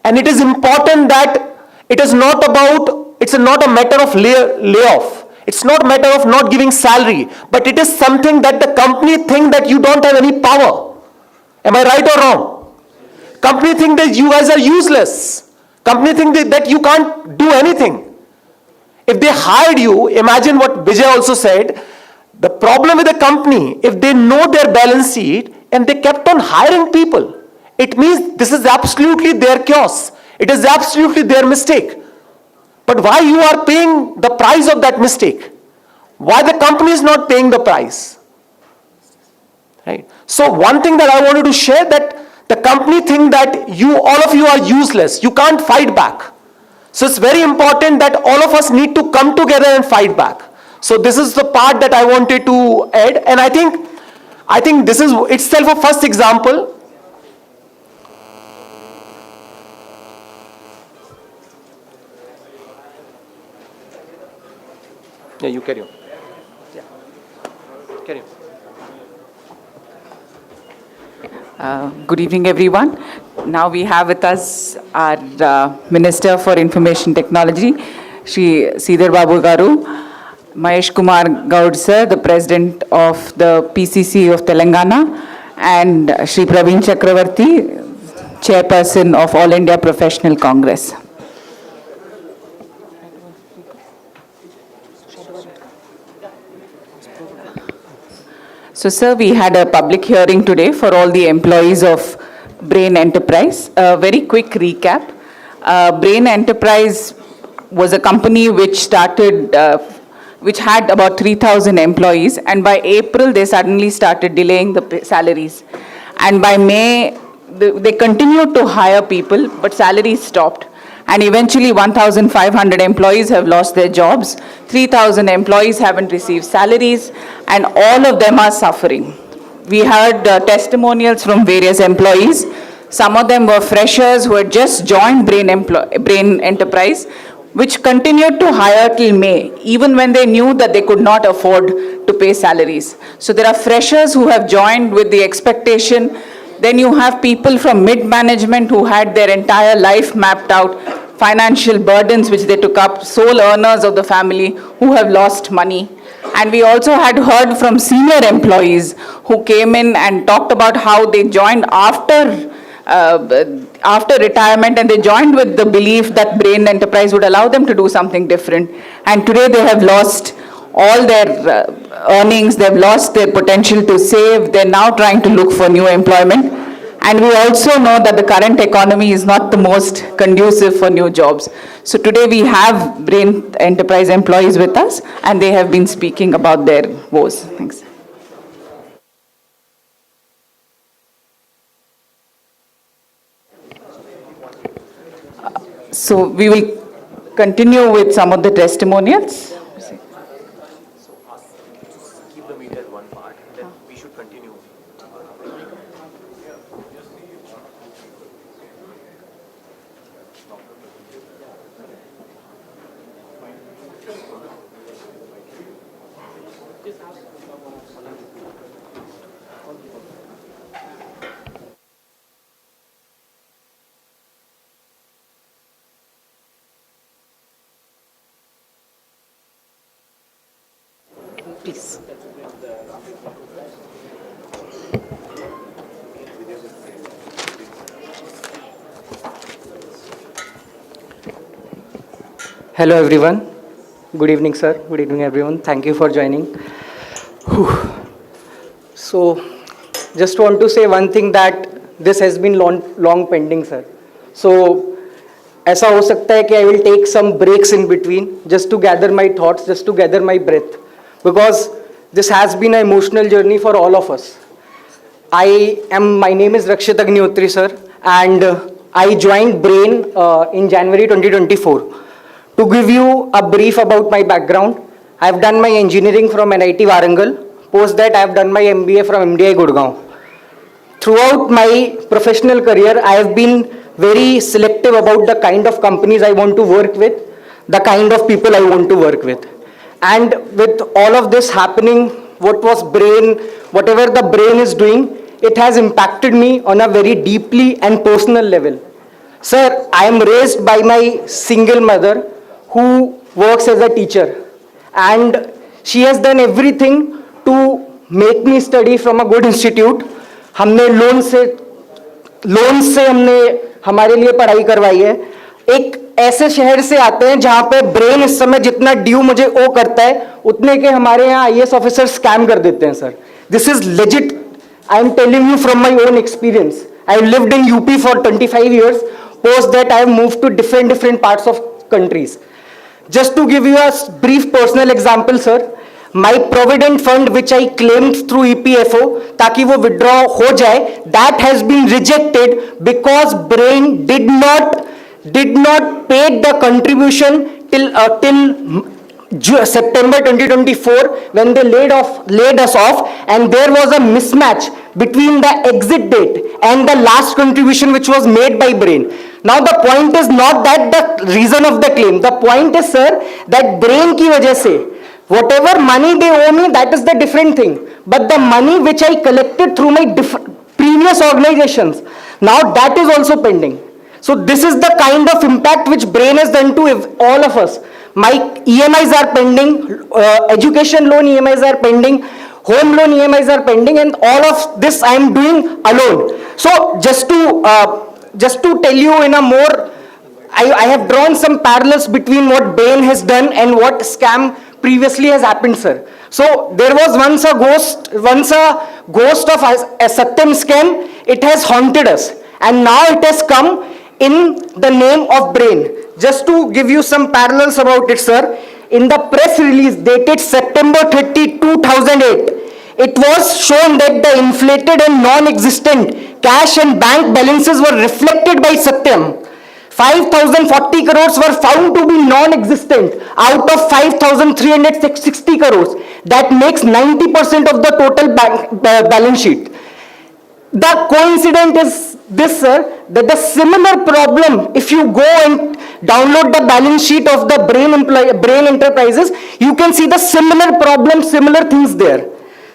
S10: And it is important that it's not a matter of layoff. It's not a matter of not giving salary, but it is something that the company think that you don't have any power. Am I right or wrong? Company think that you guys are useless. Company think that you can't do anything. If they hired you, imagine what Vijay also said, the problem with the company, if they know their balance sheet and they kept on hiring people, it means this is absolutely their chaos. It is absolutely their mistake. But why you are paying the price of that mistake? Why the company is not paying the price? Right? So one thing that I wanted to share, that the company think that all of you are useless. You can't fight back. So it's very important that all of us need to come together and fight back. So this is the part that I wanted to add, and I think this is itself a first example. Yeah, you carry on. Yeah. Carry on.
S1: Good evening, everyone. Now we have with us our Minister for Information Technology, Shri Sridhar Babu Garu, Mahesh Kumar Gaud sir, the President of the PCC of Telangana, and Shri Praveen Chakravarti, Chairperson of All India Professional Congress. So, sir, we had a public hearing today for all the employees of Brain Enterprise. A very quick recap. Brain Enterprise was a company which started, which had about 3,000 employees, and by April they suddenly started delaying the salaries. And by May, they continued to hire people, but salaries stopped. And eventually 1,500 employees have lost their jobs, 3,000 employees haven't received salaries, and all of them are suffering. We heard testimonials from various employees. Some of them were freshers who had just joined Brain Enterprise, which continued to hire till May, even when they knew that they could not afford to pay salaries. So there are freshers who have joined with the expectation. Then you have people from mid-management who had their entire life mapped out, financial burdens which they took up, sole earners of the family who have lost money. And we also had heard from senior employees who came in and talked about how they joined after retirement, and they joined with the belief that Brain Enterprise would allow them to do something different. And today they have lost all their earnings, they've lost their potential to save, they're now trying to look for new employment. And we also know that the current economy is not the most conducive for new jobs. So today we have Brain Enterprise employees with us, and they have been speaking about their woes. Thanks. So we will continue with some of the testimonials.
S10: Keep the media at one part, then we should continue.
S1: Please.
S11: Hello everyone. Good evening, sir. Good evening, everyone. Thank you for joining. Whew. So, just want to say one thing that this has been long pending, sir. So, ऐसा हो सकता है कि I will take some breaks in between just to gather my thoughts, just to gather my breath, because this has been an emotional journey for all of us. My name is Rakshit Agnihotri, sir, and I joined BRAIN in January 2024. To give you a brief about my background, I have done my engineering from NIT Warangal. Post that, I have done my MBA from MDI Gurgaon. Throughout my professional career, I have been very selective about the kind of companies I want to work with, the kind of people I want to work with. And with all of this happening, whatever the BRAIN is doing, it has impacted me on a very deeply and personal level. Sir, I am raised by my single mother who works as a teacher, and she has done everything to make me study from a good institute. हमने loan से हमने हमारे लिए पढ़ाई करवाई है. एक ऐसे शहर से आते हैं जहां पे ब्रेन इस समय जितना ड्यू मुझे ओ करता है उतने के हमारे यहाँ आईएएस ऑफिसर स्कैम कर देते हैं sir. This is legit. I am telling you from my own experience. I have lived in UP for 25 years. Post that, I have moved to different parts of countries. Just to give you a brief personal example, sir, my provident fund which I claimed through EPFO ताकि वो withdraw हो जाए, that has been rejected because BRAIN did not pay the contribution till September 2024 when they laid us off, and there was a mismatch between the exit date and the last contribution which was made by BRAIN. Now the point is not that the reason of the claim. The point is, sir, that BRAIN की वजह से whatever money they owe me, that is the different thing. But the money which I collected through my previous organizations, now that is also pending. So this is the kind of impact which BRAIN has done to all of us. My EMIs are pending, education loan EMIs are pending, home loan EMIs are pending, and all of this I am doing alone. So just to tell you in a more, I have drawn some parallels between what BRAIN has done and what scam previously has happened, sir. So there was once a ghost of a Satyam scam. It has haunted us, and now it has come in the name of BRAIN. Just to give you some parallels about it, sir, in the press release dated September 30, 2008, it was shown that the inflated and non-existent cash and bank balances were reflected by Satyam. 5,040 crores were found to be non-existent out of 5,360 crores. That makes 90% of the total balance sheet. The coincidence is this, sir, that the similar problem, if you go and download the balance sheet of the BRAIN Enterprises, you can see the similar problems, similar things there.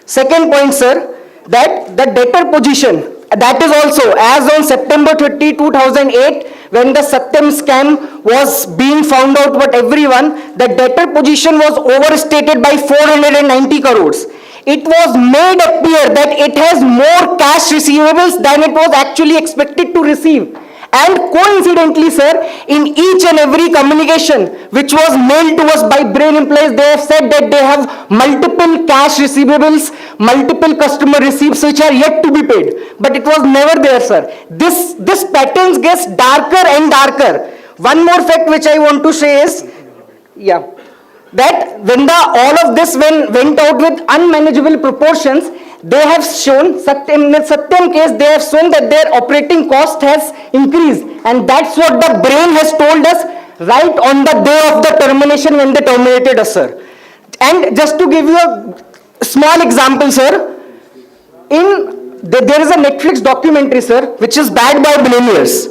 S11: Second point, sir, that the debtor position, that is also as on September 30, 2008, when the Satyam scam was being found out by everyone, the debtor position was overstated by 490 crores. It was made appear that it has more cash receivables than it was actually expected to receive. And coincidentally, sir, in each and every communication which was mailed to us by BRAIN employees, they have said that they have multiple cash receivables, multiple customer receipts which are yet to be paid. But it was never there, sir. This pattern gets darker and darker. One more fact which I want to say is, that when all of this went out with unmanageable proportions, they have shown, in the Satyam case, they have shown that their operating cost has increased. And that's what the BRAIN has told us right on the day of the termination when they terminated us, sir. And just to give you a small example, sir, there is a Netflix documentary, sir, which is Bad Boy Billionaires.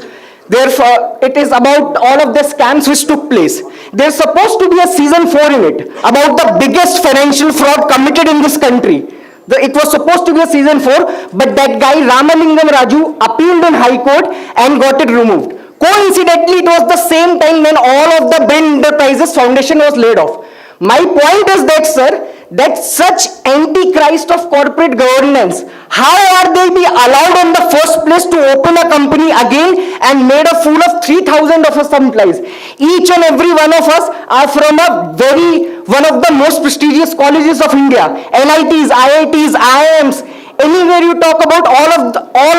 S11: Therefore, it is about all of the scams which took place. There's supposed to be a season 4 in it about the biggest financial fraud committed in this country. It was supposed to be a season 4, but that guy Ramalingam Raju appealed in High Court and got it removed. Coincidentally, it was the same time when all of the BRAIN Enterprises Foundation was laid off. My point is that, sir, that such antichrist of corporate governance, how are they be allowed in the first place to open a company again and made a fool of 3,000 of us employees? Each and every one of us are from one of the most prestigious colleges of India, NITs, IITs, IIMs. Anywhere you talk about all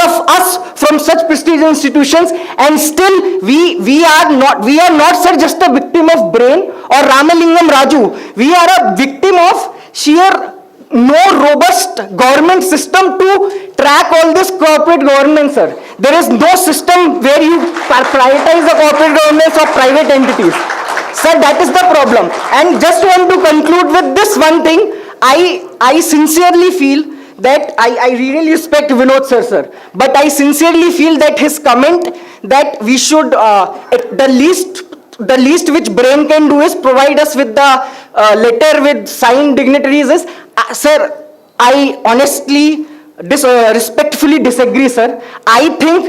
S11: of us from such prestigious institutions, and still we are not, sir, just a victim of brain or Ramalingam Raju. We are a victim of sheer no robust government system to track all this corporate governance, sir. There is no system where you prioritize the corporate governance of private entities. Sir, that is the problem. And just want to conclude with this one thing. I sincerely feel that I really respect Vinod sir, but I sincerely feel that his comment that we should, the least which brain can do is provide us with the letter with signed dignitaries is, sir, I honestly, respectfully disagree, sir. I think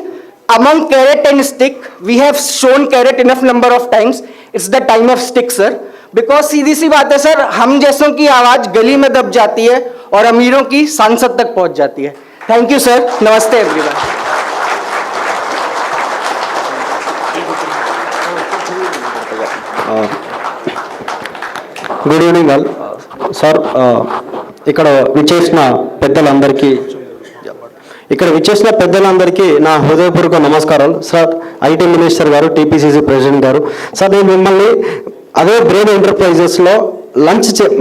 S11: among carrot and stick, we have shown carrot enough number of times. It's the time of stick, sir. Because सीधी सी बात है sir, हम जैसों की आवाज गली में दब जाती है और अमीरों की सांसद तक पहुंच जाती है. Thank you, sir. नमस्ते everyone.
S12: Good evening all sir. ఇక్కడ విచ్చేసిన పెద్దలందరికీ నా హృదయపూర్వక నమస్కారాలు సార్. ఐటీ మినిస్టర్ గారు, టీపీసీసీ ప్రెసిడెంట్ గారు, సార్ నేను మిమ్మల్ని అదే బ్రెయిన్ ఎంటర్ప్రైజెస్లో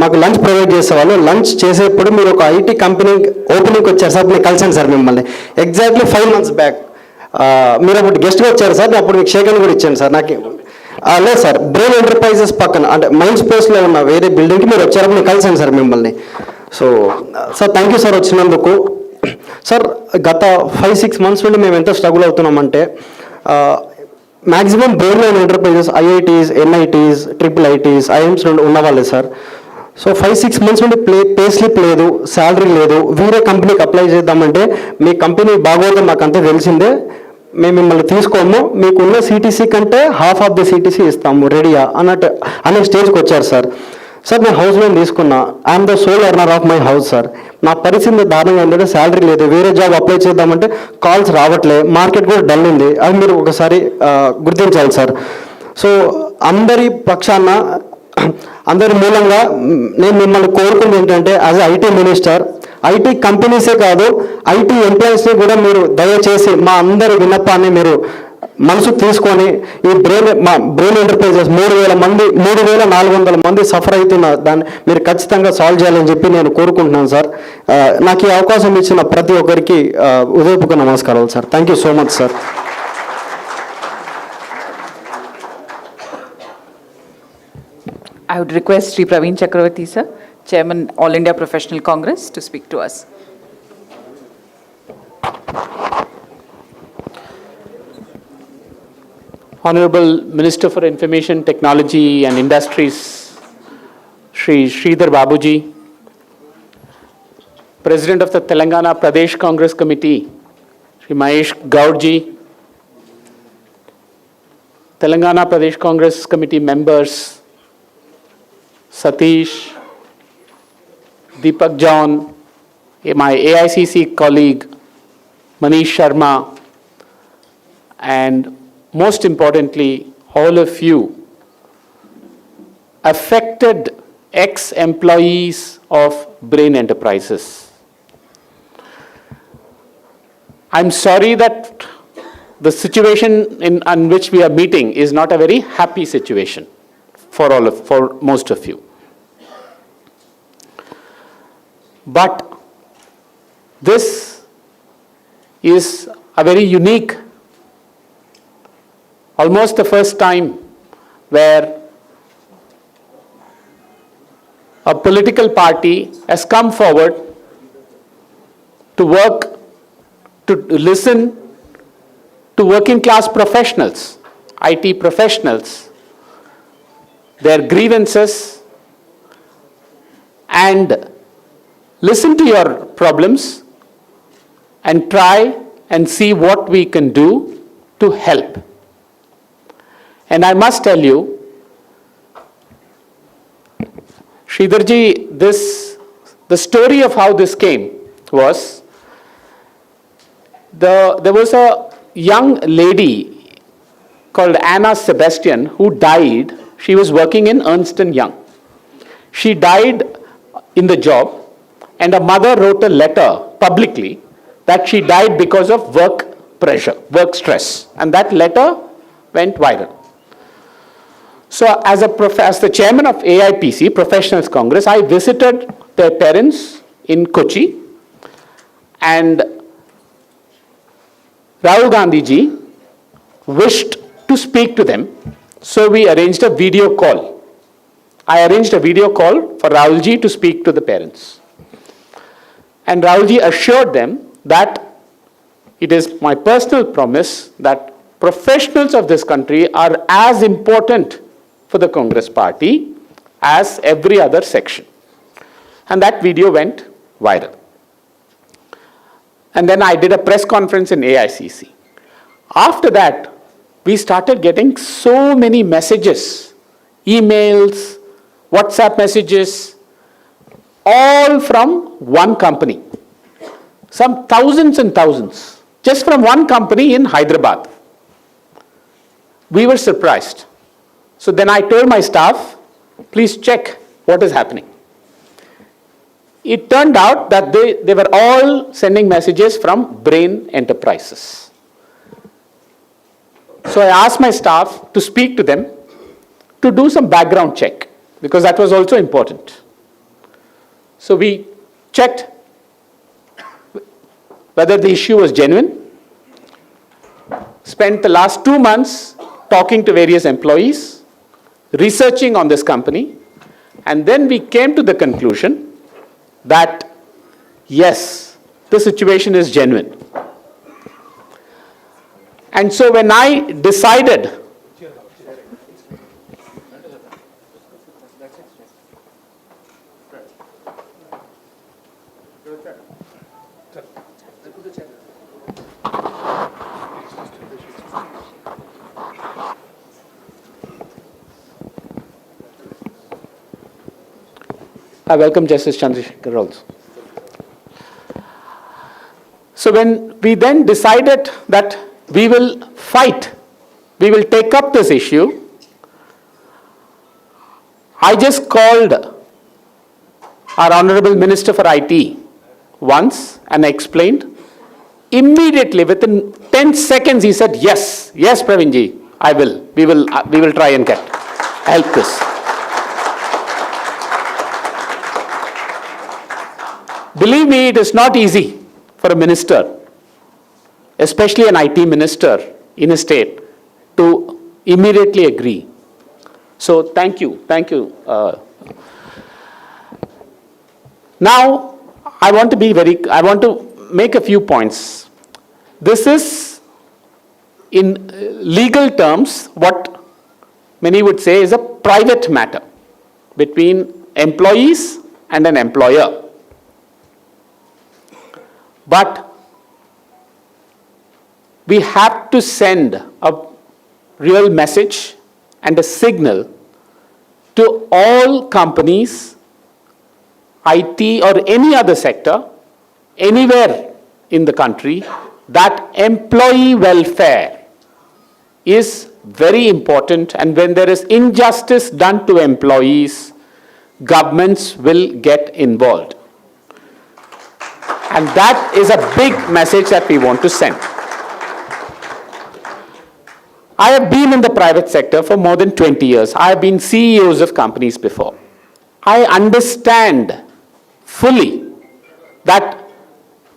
S12: మాకు లంచ్ ప్రొవైడ్ చేసేవాళ్ళు. లంచ్ చేసేప్పుడు మీరు ఒక ఐటీ కంపెనీ ఓపెనింగ్కి వచ్చారు సార్, నేను కలిసాను సార్ మిమ్మల్ని ఎగ్జాక్ట్లీ 5 months బ్యాక్. మీరు అప్పుడు గెస్ట్గా వచ్చారు సార్, నేను అప్పుడు మీకు షేక్ హ్యాండ్ కూడా ఇచ్చాను సార్. నాకు లేదు సార్, బ్రెయిన్ ఎంటర్ప్రైజెస్ పక్కన అంటే మైండ్ స్పేస్లో ఉన్న వేరే బిల్డింగ్కి మీరు వచ్చారని నేను కలిసాను సార్ మిమ్మల్ని. So sir thank you sir వచ్చినందుకు. సార్ గత 5-6 months నుండి మేము ఎంత స్ట్రగుల్ అవుతున్నామంటే maximum brain enterprises IITs, NITs, IIITs, IIMs నుండి ఉన్నవాళ్ళే సార్. సో 5-6 months నుండి పే స్లిప్ లేదు, శాలరీ లేదు. వేరే కంపెనీకి అప్లై చేద్దామంటే మీ కంపెనీ బాగోదు మాకంతా తెలిసిందే, మేము మిమ్మల్ని తీసుకోము, మీకున్న సిటీసీ కంటే ½ ఆఫ్ ది సిటీసీ ఇస్తాము రెడీయా అనే స్టేజ్కి వచ్చారు సార్. సార్ నేను హౌస్ లోన్ తీసుకున్నా, I'm the sole earner of my house sir. నా పరిస్థితి దారుణంగా ఏంటంటే శాలరీ లేదు, వేరే జాబ్ అప్లై చేద్దామంటే కాల్స్ రావట్లే, మార్కెట్ కూడా డల్ ఉంది. అది మీరు ఒకసారి గుర్తించాలి సార్. సో అందరి పక్షాన, అందరి మూలంగా నేను మిమ్మల్ని కోరుకుంది ఏంటంటే యాజ్ ఐటీ మినిస్టర్, ఐటీ కంపెనీసే కాదు ఐటీ ఎంప్లాయీస్ని కూడా మీరు దయచేసి మా అందరి విన్నపాన్ని మీరు మనసుకు తీసుకొని ఈ బ్రెయిన్ ఎంటర్ప్రైజెస్ 3,400 మంది సఫర్ అవుతున్న దాన్ని మీరు ఖచ్చితంగా సాల్వ్ చేయాలని చెప్పి నేను కోరుకుంటున్నాను సార్. నాకు ఈ అవకాశం ఇచ్చిన ప్రతి ఒక్కరికి హృదయపూర్వక నమస్కారాలు sir. Thank you so much sir.
S1: I would request Sri Praveen Chakravarti, sir, Chairman, All India Professional Congress, to speak to us.
S13: Honorable Minister for Information Technology and Industries, Shri Sridhar Babuji, President of the Telangana Pradesh Congress Committee, Shri Mahesh Gaudji, Telangana Pradesh Congress Committee members, Satish, Deepak John, my AICC colleague, Manish Sharma, and most importantly, all of you, affected ex-employees of Brain Enterprises. I'm sorry that the situation in which we are meeting is not a very happy situation for most of you. But this is a very unique, almost the first time where a political party has come forward to work, to listen to working class professionals, IT professionals, their grievances, and listen to your problems and try and see what we can do to help. And I must tell you, Sridharji, the story of how this came was, there was a young lady called Anna Sebastian who died. She was working in Ernst & Young. She died in the job and a mother wrote a letter publicly that she died because of work pressure, work stress, and that letter went viral. So as the chairman of AIPC, Professionals Congress, I visited their parents in Kochi, and Rahul Gandhi ji wished to speak to them, so we arranged a video call. I arranged a video call for Rahul ji to speak to the parents. And Rahul ji assured them that it is my personal promise that professionals of this country are as important for the Congress party as every other section. And that video went viral. And then I did a press conference in AICC. After that, we started getting so many messages, emails, WhatsApp messages, all from one company. Some thousands and thousands, just from one company in Hyderabad. We were surprised. So then I told my staff, please check what is happening. It turned out that they were all sending messages from Brain Enterprises. So I asked my staff to speak to them to do some background check, because that was also important. So we checked whether the issue was genuine, spent the last 2 months talking to various employees, researching on this company, and then we came to the conclusion that yes, the situation is genuine. And so when I decided I welcome Justice Chandrasekhar also. So when we then decided that we will fight, we will take up this issue, I just called our Honorable Minister for IT once and I explained. Immediately, within 10 seconds, he said, yes, yes, Pravinji, I will. We will try and help this. Believe me, it is not easy for a minister, especially an IT minister in a state, to immediately agree. So thank you. Now, I want to make a few points. This is, in legal terms, what many would say is a private matter between employees and an employer. But we have to send a real message and a signal to all companies, IT or any other sector, anywhere in the country, that employee welfare is very important, and when there is injustice done to employees, governments will get involved. And that is a big message that we want to send. I have been in the private sector for more than 20 years. I have been CEOs of companies before. I understand fully that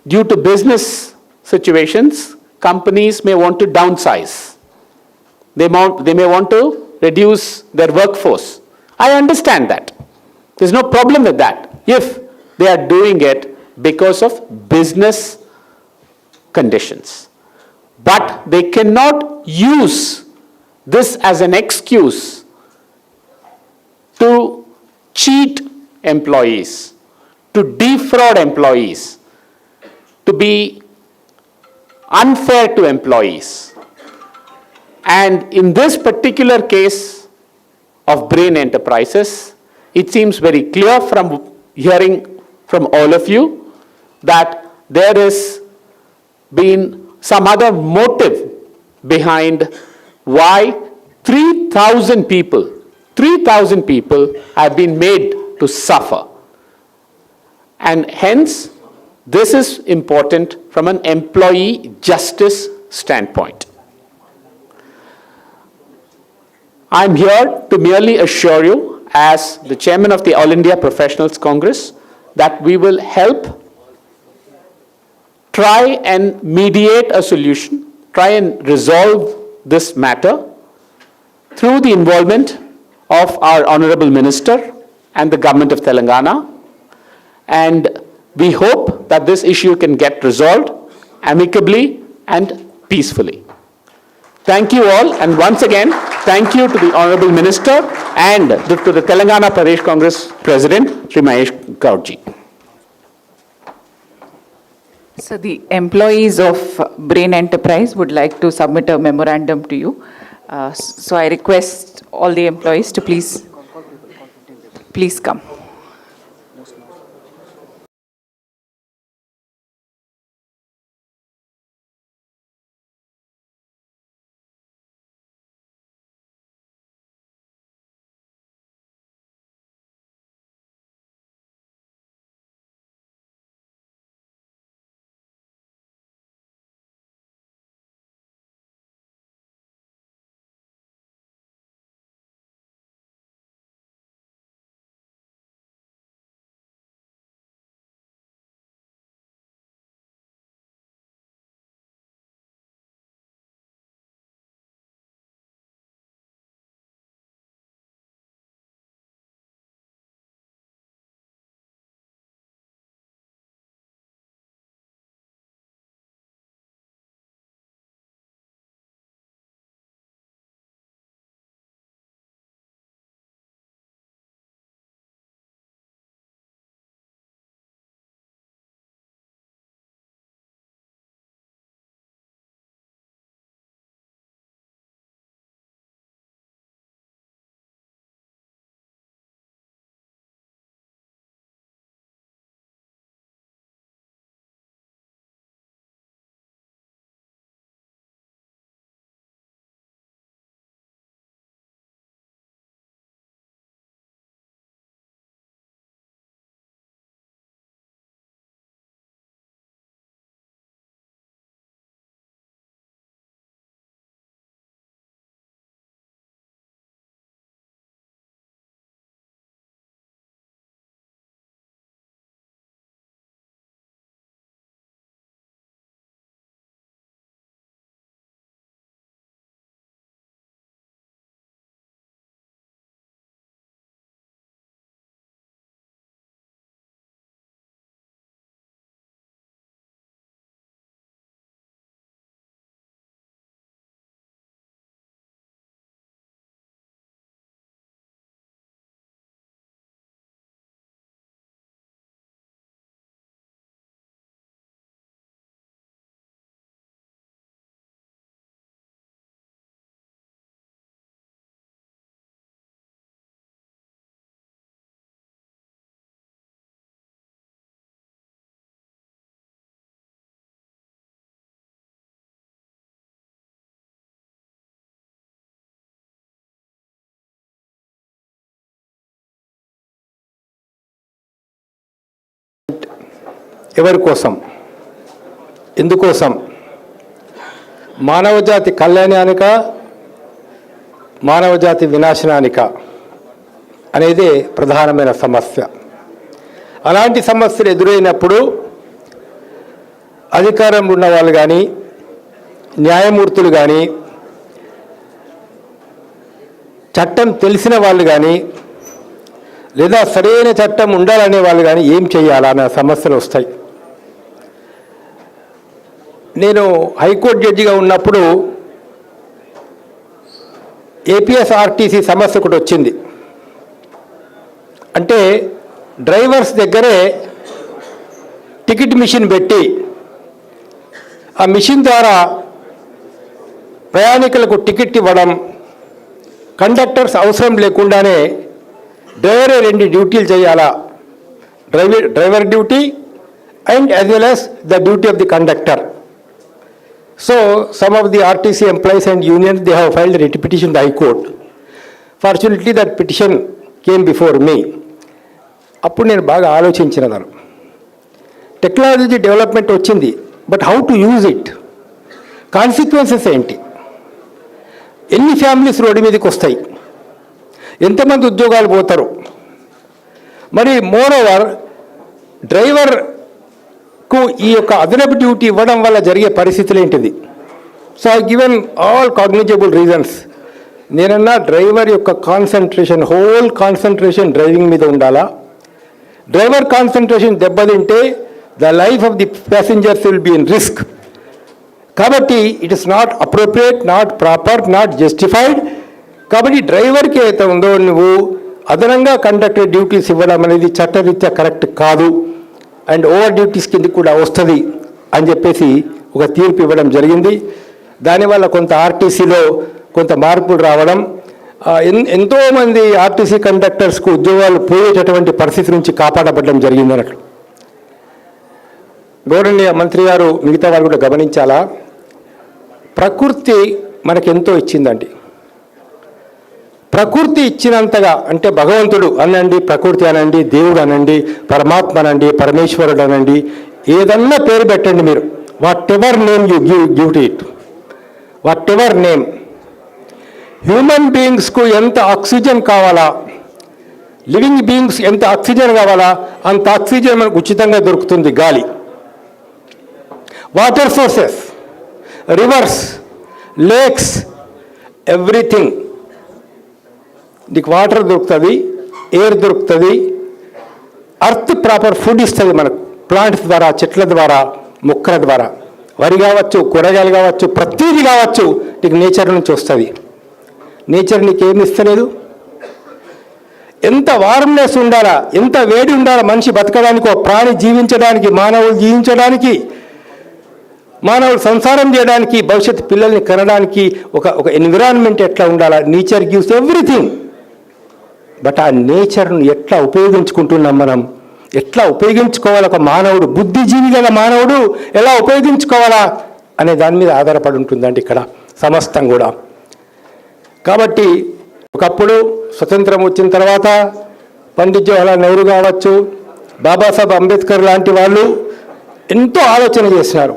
S13: due to business situations, companies may want to downsize. They may want to reduce their workforce. I understand that. There's no problem with that if they are doing it because of business conditions. But they cannot use this as an excuse to cheat employees, to defraud employees, to be unfair to employees. And in this particular case of Brain Enterprises, it seems very clear from hearing from all of you that there has been some other motive behind why 3,000 people have been made to suffer. And hence, this is important from an employee justice standpoint. I'm here to merely assure you, as the chairman of the All India Professionals Congress, that we will help try and mediate a solution, try and resolve this matter through the involvement of our Honorable Minister and the Government of Telangana. And we hope that this issue can get resolved amicably and peacefully. Thank you all, and once again, thank you to the Honorable Minister and to the Telangana Pradesh Congress President, Shri Mahesh Gaudji.
S1: So the employees of Brain Enterprise would like to submit a memorandum to you. So I request all the employees to please come.
S14: ఎవరి కోసం, ఎందుకోసం? మానవజాతి కళ్యాణానిక, మానవజాతి వినాశనానిక అనేది ప్రధానమైన సమస్య. అలాంటి సమస్యలు ఎదురైనప్పుడు అధికారం ఉన్న వాళ్ళు కానీ, న్యాయమూర్తులు కానీ, చట్టం తెలిసిన వాళ్ళు కానీ, లేదా సరైన చట్టం ఉండాలనే వాళ్ళు కానీ ఏం చేయాలనే సమస్యలు వస్తాయి. నేను హైకోర్టు జడ్జిగా ఉన్నప్పుడు ఏపీఎస్ఆర్టీసీ సమస్య ఒకటి వచ్చింది. అంటే డ్రైవర్స్ దగ్గరే టికెట్ మిషన్ పెట్టి ఆ మిషన్ ద్వారా ప్రయాణికులకు టికెట్ ఇవ్వడం, కండక్టర్స్ అవసరం లేకుండానే డ్రైవరే 2 డ్యూటీలు చేయాలా, driver duty and as well as the duty of the conductor. So some of the RTC employees and unions, they have filed a writ petition in the High Court. Fortunately that petition came before me. అప్పుడు నేను బాగా ఆలోచించినదాను, technology development వచ్చింది, but how to use it, consequences ఏంటి, ఎన్ని families road మీదకి వస్తాయి, ఎంతమంది ఉద్యోగాలు పోతారు, మరి మోర్ ఓవర్ డ్రైవర్కు ఈ యొక్క అదనపు డ్యూటీ ఇవ్వడం వల్ల జరిగే పరిస్థితులు ఏంటిది. So I given all cognizable reasons. నేనన్నా డ్రైవర్ యొక్క కాన్సన్ట్రేషన్, హోల్ కాన్సన్ట్రేషన్ డ్రైవింగ్ మీద ఉండాలా. డ్రైవర్ కాన్సన్ట్రేషన్ దెబ్బతింటే the life of the passengers will be in risk. కాబట్టి it is not appropriate, not proper, not justified. కాబట్టి డ్రైవర్కి ఏదైతే ఉందో నువ్వు అదనంగా కండక్టర్ డ్యూటీస్ ఇవ్వడం అనేది చట్టరీత్యా కరెక్ట్ కాదు, అండ్ ఓవర్ డ్యూటీస్ కింద కూడా వస్తుంది అని చెప్పేసి ఒక తీర్పు ఇవ్వడం జరిగింది. దానివల్ల కొంత ఆర్టీసీలో కొంత మార్పులు రావడం, ఎంతోమంది ఆర్టీసీ కండక్టర్స్కు ఉద్యోగాలు పోయేటటువంటి పరిస్థితి నుంచి కాపాడబడడం జరిగింది అన్నట్లు. గౌరవనీయ మంత్రి గారు, మిగతా వారు కూడా గమనించాలా, ప్రకృతి మనకెంతో ఇచ్చిందండి. ప్రకృతి ఇచ్చినంతగా, అంటే భగవంతుడు అనండి, ప్రకృతి అనండి, దేవుడు అనండి, పరమాత్మ అనండి, పరమేశ్వరుడు అనండి, ఏదన్నా పేరు పెట్టండి మీరు, whatever name you give to it, whatever name. Human బీయింగ్స్కు ఎంత ఆక్సిజన్ కావాలా, లివింగ్ బీయింగ్స్ ఎంత ఆక్సిజన్ కావాలా, అంత ఆక్సిజన్ మనకు ఉచితంగా దొరుకుతుంది. గాలి, water sources, reverse, lakes, everything. నీకు వాటర్ దొరుకుతుంది, ఎయిర్ దొరుకుతుంది, అర్త్ ప్రాపర్ ఫుడ్ ఇస్తుంది మనకు, ప్లాంట్స్ ద్వారా, చెట్ల ద్వారా, మొక్కల ద్వారా. వరి కావచ్చు, కూరగాయలు కావచ్చు, ప్రతిదీ కావచ్చు, నీకు నేచర్ నుంచి వస్తుంది. నేచర్ నీకేమి ఇస్తలేదు. ఎంత వార్మ్నెస్ ఉండాలా, ఎంత వేడి ఉండాలా మనిషి బతకడానికి, ఒక ప్రాణి జీవించడానికి, మానవులు జీవించడానికి, మానవులు సంసారం చేయడానికి, భవిష్యత్తు పిల్లల్ని కనడానికి ఒక ఎన్విరాన్మెంట్ ఎట్లా ఉండాలా. Nature gives everything. బట్ ఆ నేచర్ను ఎట్లా ఉపయోగించుకుంటున్నాం మనం, ఎట్లా ఉపయోగించుకోవాలి, ఒక మానవుడు, బుద్ధిజీవి గల మానవుడు ఎలా ఉపయోగించుకోవాలా అనే దాని మీద ఆధారపడి ఉంటుందండి ఇక్కడ సమస్తం కూడా. కాబట్టి ఒకప్పుడు స్వతంత్రం వచ్చిన తర్వాత పండిత్ జవహర్లాల్ నెహ్రూ కావచ్చు, బాబాసాహెబ్ అంబేద్కర్ లాంటి వాళ్ళు ఎంతో ఆలోచన చేసినారు.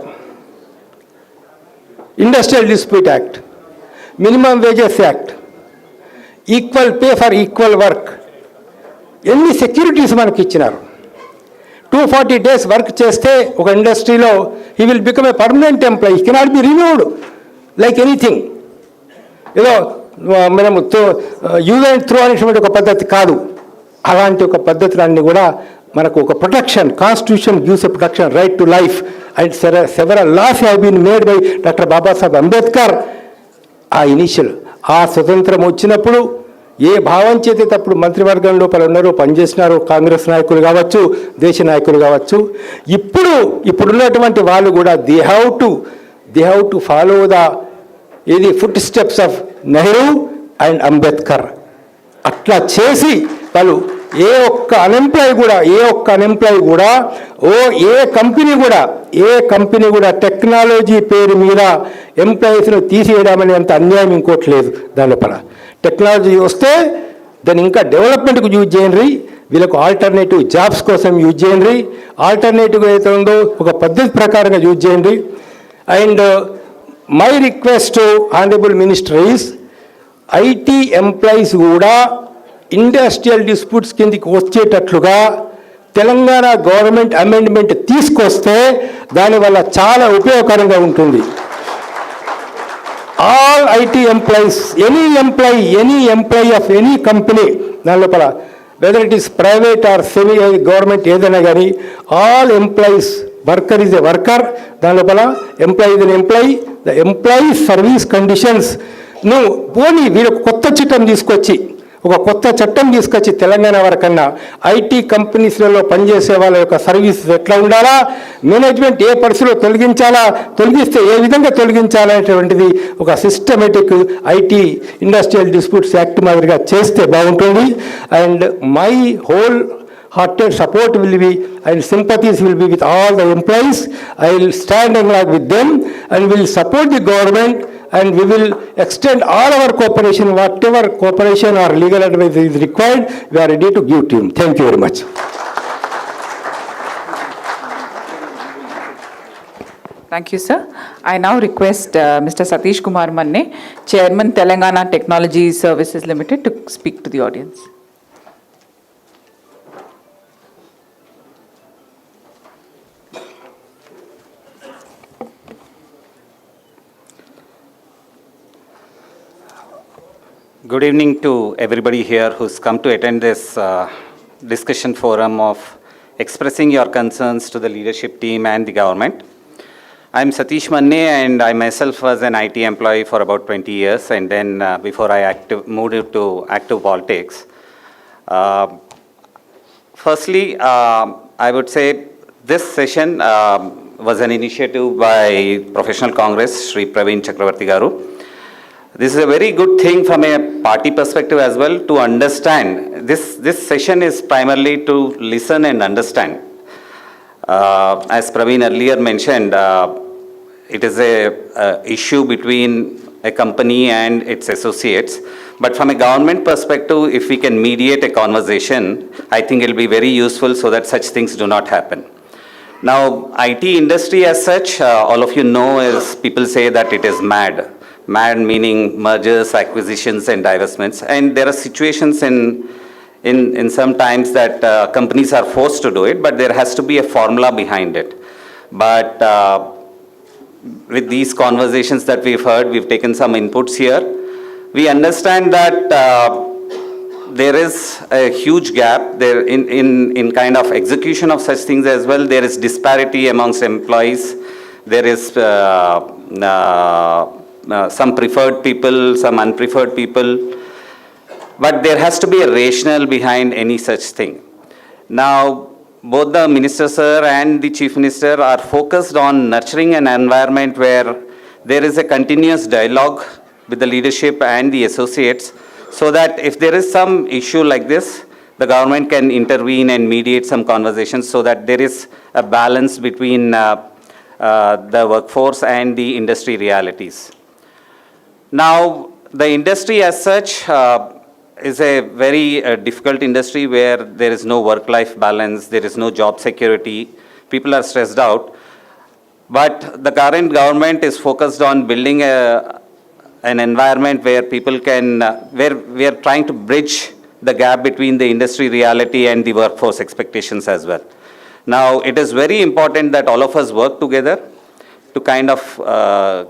S14: Industrial dispute act, minimum wages act, equal pay for equal work, ఎన్ని సెక్యూరిటీస్ మనకి ఇచ్చినారు. 240 days వర్క్ చేస్తే ఒక ఇండస్ట్రీలో he will become a permanent employee, he cannot be renewed like anything. ఏదో మనము యూజ్ అండ్ త్రో అనేటువంటి ఒక పద్ధతి కాదు. అలాంటి ఒక పద్ధతులన్నీ కూడా మనకు ఒక protection, constitution gives a protection, right to life, and several laws have been made by doctor Babasaheb Ambedkar. ఆ ఇనిషియల్, ఆ స్వతంత్రం వచ్చినప్పుడు ఏ భావం చేతే తప్పుడు మంత్రివర్గం లోపల ఉన్నారో, పనిచేసినారో, కాంగ్రెస్ నాయకులు కావచ్చు, దేశ నాయకులు కావచ్చు, ఇప్పుడున్నటువంటి వాళ్ళు కూడా దే హ్యావ్ టు ఫాలో ఇది foot steps of Nehru and Ambedkar. అట్లా చేసి వాళ్ళు ఏ ఒక్క అన్ఎంప్లాయ్ కూడా ఏ కంపెనీ కూడా టెక్నాలజీ పేరు మీద ఎంప్లాయీస్ను తీసేయడం అనే అంత అన్యాయం ఇంకోటి లేదు. దాని లోపల టెక్నాలజీ వస్తే దాన్ని ఇంకా డెవలప్మెంట్కు యూజ్ చేయండి, వీళ్ళకు ఆల్టర్నేటివ్ జాబ్స్ కోసం యూజ్ చేయండి, ఆల్టర్నేటివ్ ఏదైతే ఉందో ఒక పద్ధతి ప్రకారంగా యూజ్ చేయండి. And my request to honourable minister is, IT employees కూడా ఇండస్ట్రియల్ డిస్ప్యూట్స్ కిందకి వచ్చేటట్లుగా తెలంగాణ గవర్నమెంట్ అమెండ్మెంట్ తీసుకొస్తే దానివల్ల చాలా ఉపయోగకరంగా ఉంటుంది. All IT employees, any employee of any company, దాని లోపల whether it is private or semi government ఏదైనా కానీ, all employees, worker is a worker, దాని లోపల employee is N employee, the employee service conditions నువ్వు పోనీ వీళ్ళకు ఒక కొత్త చట్టం తీసుకొచ్చి తెలంగాణ వరకన్నా ఐటీ కంపెనీస్లలో పనిచేసే వాళ్ళ యొక్క సర్వీస్ ఎట్లా ఉండాలా, మేనేజ్మెంట్ ఏ పరిస్థితిలో తొలగిస్తే ఏ విధంగా తొలగించాలనేటువంటిది ఒక systematic IT industrial disputes act మాదిరిగా చేస్తే బాగుంటుంది. And my whole hearted support will be and sympathies will be with all the employees. I will stand and along with them and will support the government, and we will extend all our cooperation, whatever cooperation or legal advice is required, we are ready to give to him. Thank you very much.
S1: Thank you, sir. I now request Mr. Satish Kumar Manne, Chairman, Telangana Technology Services Limited, to speak to the audience.
S15: Good evening to everybody here who's come to attend this discussion forum of expressing your concerns to the leadership team and the government. I'm Satish Manne, and I myself was an IT employee for about 20 years, and then before I moved to active politics. Firstly, I would say this session was an initiative by Professional Congress, Shri Praveen Chakravarti Garu. This is a very good thing from a party perspective as well to understand. This session is primarily to listen and understand. As Praveen earlier mentioned, it is a issue between a company and its associates. But from a government perspective, if we can mediate a conversation, I think it will be very useful so that such things do not happen. Now, IT industry as such, all of you know, is people say that it is mad. Mad meaning mergers, acquisitions, and divestments. And there are situations in some times that companies are forced to do it, but there has to be a formula behind it. But with these conversations that we've heard, we've taken some inputs here. We understand that there is a huge gap there in kind of execution of such things as well. There is disparity amongst employees. There is some preferred people, some unpreferred people, but there has to be a rationale behind any such thing. Now, both the Minister Sir and the Chief Minister are focused on nurturing an environment where there is a continuous dialogue with the leadership and the associates, so that if there is some issue like this, the government can intervene and mediate some conversations so that there is a balance between the workforce and the industry realities. Now, the industry as such is a very difficult industry where there is no work-life balance, there is no job security, people are stressed out. But the current government is focused on building an environment where people can, where we are trying to bridge the gap between the industry reality and the workforce expectations as well. Now, it is very important that all of us work together to kind of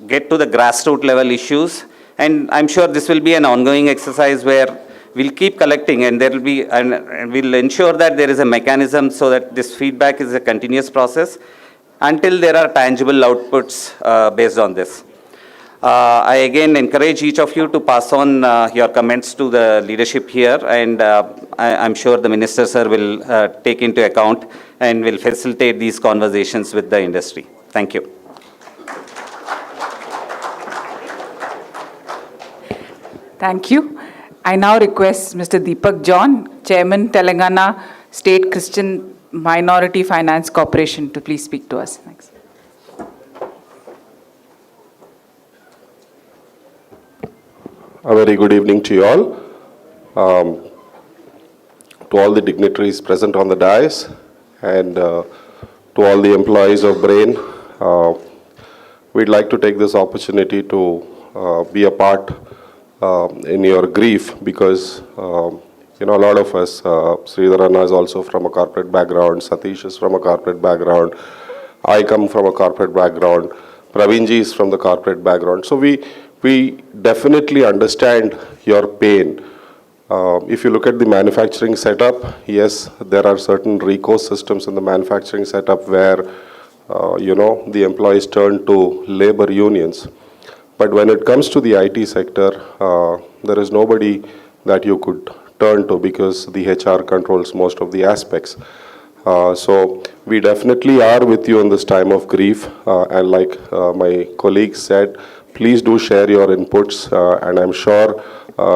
S15: get to the grassroots level issues, and I'm sure this will be an ongoing exercise where we'll keep collecting, and there will be, and we'll ensure that there is a mechanism so that this feedback is a continuous process until there are tangible outputs based on this. I again encourage each of you to pass on your comments to the leadership here, and I'm sure the Minister Sir will take into account and will facilitate these conversations with the industry. Thank you.
S1: Thank you. I now request Mr. Deepak John, Chairman, Telangana State Christian Minority Finance Corporation, to please speak to us. Thanks.
S16: A very good evening to you all. To all the dignitaries present on the dais, and to all the employees of BRAIN, we'd like to take this opportunity to be a part in your grief, because a lot of us, Sridharana is also from a corporate background, Satish is from a corporate background, I come from a corporate background, Praveenji is from the corporate background. So we definitely understand your pain. If you look at the manufacturing setup, yes, there are certain recourse systems in the manufacturing setup where, the employees turn to labor unions. But when it comes to the IT sector, there is nobody that you could turn to, because the HR controls most of the aspects. So we definitely are with you in this time of grief. And like my colleague said, please do share your inputs. And I'm sure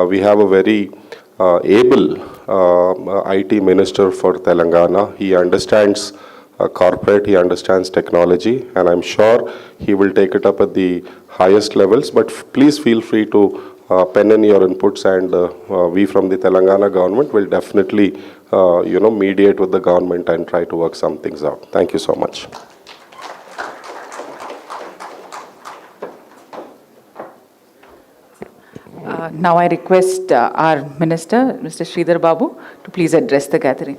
S16: we have a very able IT minister for Telangana. He understands corporate, he understands technology, and I'm sure he will take it up at the highest levels. But please feel free to pen in your inputs, and we from the Telangana government will definitely, mediate with the government and try to work some things out. Thank you so much.
S1: Now I request our Minister, Mr. Sridhar Babu, to please address the gathering.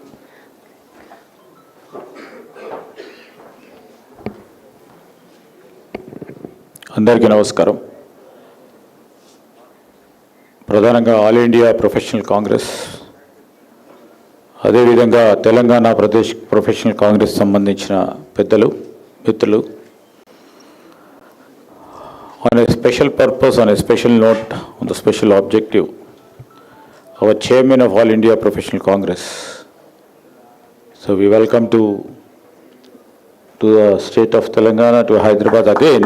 S17: అందరికీ నమస్కారం. ప్రధానంగా all India professional Congress, అదేవిధంగా Telangana Pradesh professional Congress సంబంధించిన పెద్దలు, మిత్రులు, on a special purpose, on a special note, on the special objective, our chairman of All India Professional Congress. So we welcome to the state of Telangana, to Hyderabad again,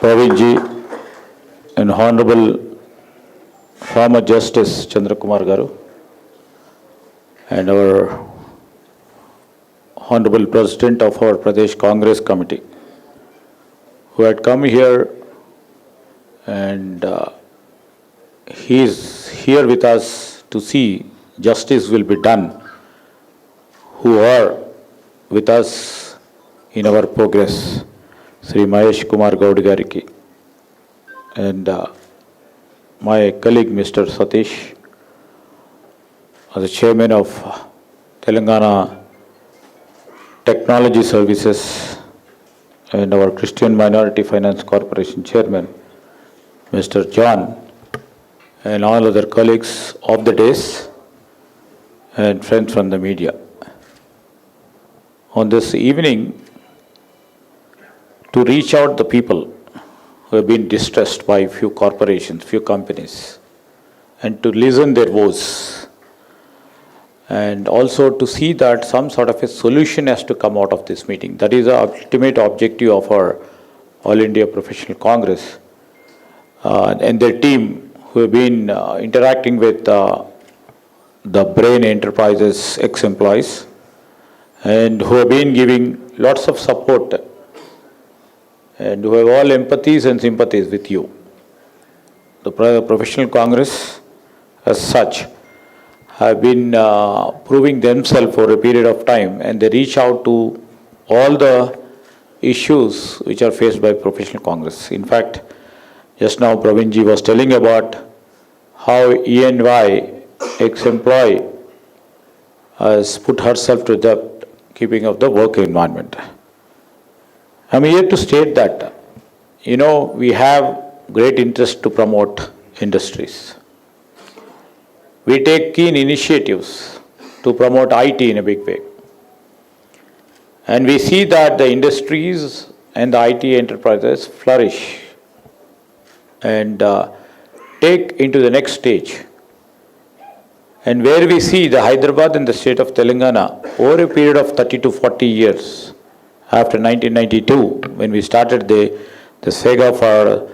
S17: Praveenji and Honorable former Justice Chandrakumar Garu, and our Honorable President of our Pradesh Congress Committee, who had come here, and he is here with us to see justice will be done, who are with us in our progress, Sri Mahesh Kumar Gaud Gariki, and my colleague Mr. Satish, as the chairman of Telangana Technology Services, and our Christian Minority Finance Corporation Chairman, Mr. John, and all other colleagues of the days and friends from the media. On this evening, to reach out the people who have been distressed by few corporations, few companies, and to listen their voice, and also to see that some sort of a solution has to come out of this meeting. That is the ultimate objective of our All India Professional Congress, and their team who have been interacting with the Brain Enterprises ex-employees, and who have been giving lots of support, and who have all empathies and sympathies with you. The Professional Congress as such have been proving themselves for a period of time, and they reach out to all the issues which are faced by Professional Congress. In fact, just now Praveenji was telling about how ENY, ex-employee, has put herself to the keeping of the work environment. I'm here to state that, we have great interest to promote industries. We take keen initiatives to promote IT in a big way. And we see that the industries and the IT enterprises flourish and take into the next stage. And where we see the Hyderabad and the state of Telangana over a period of 30 to 40 years after 1992, when we started the saga for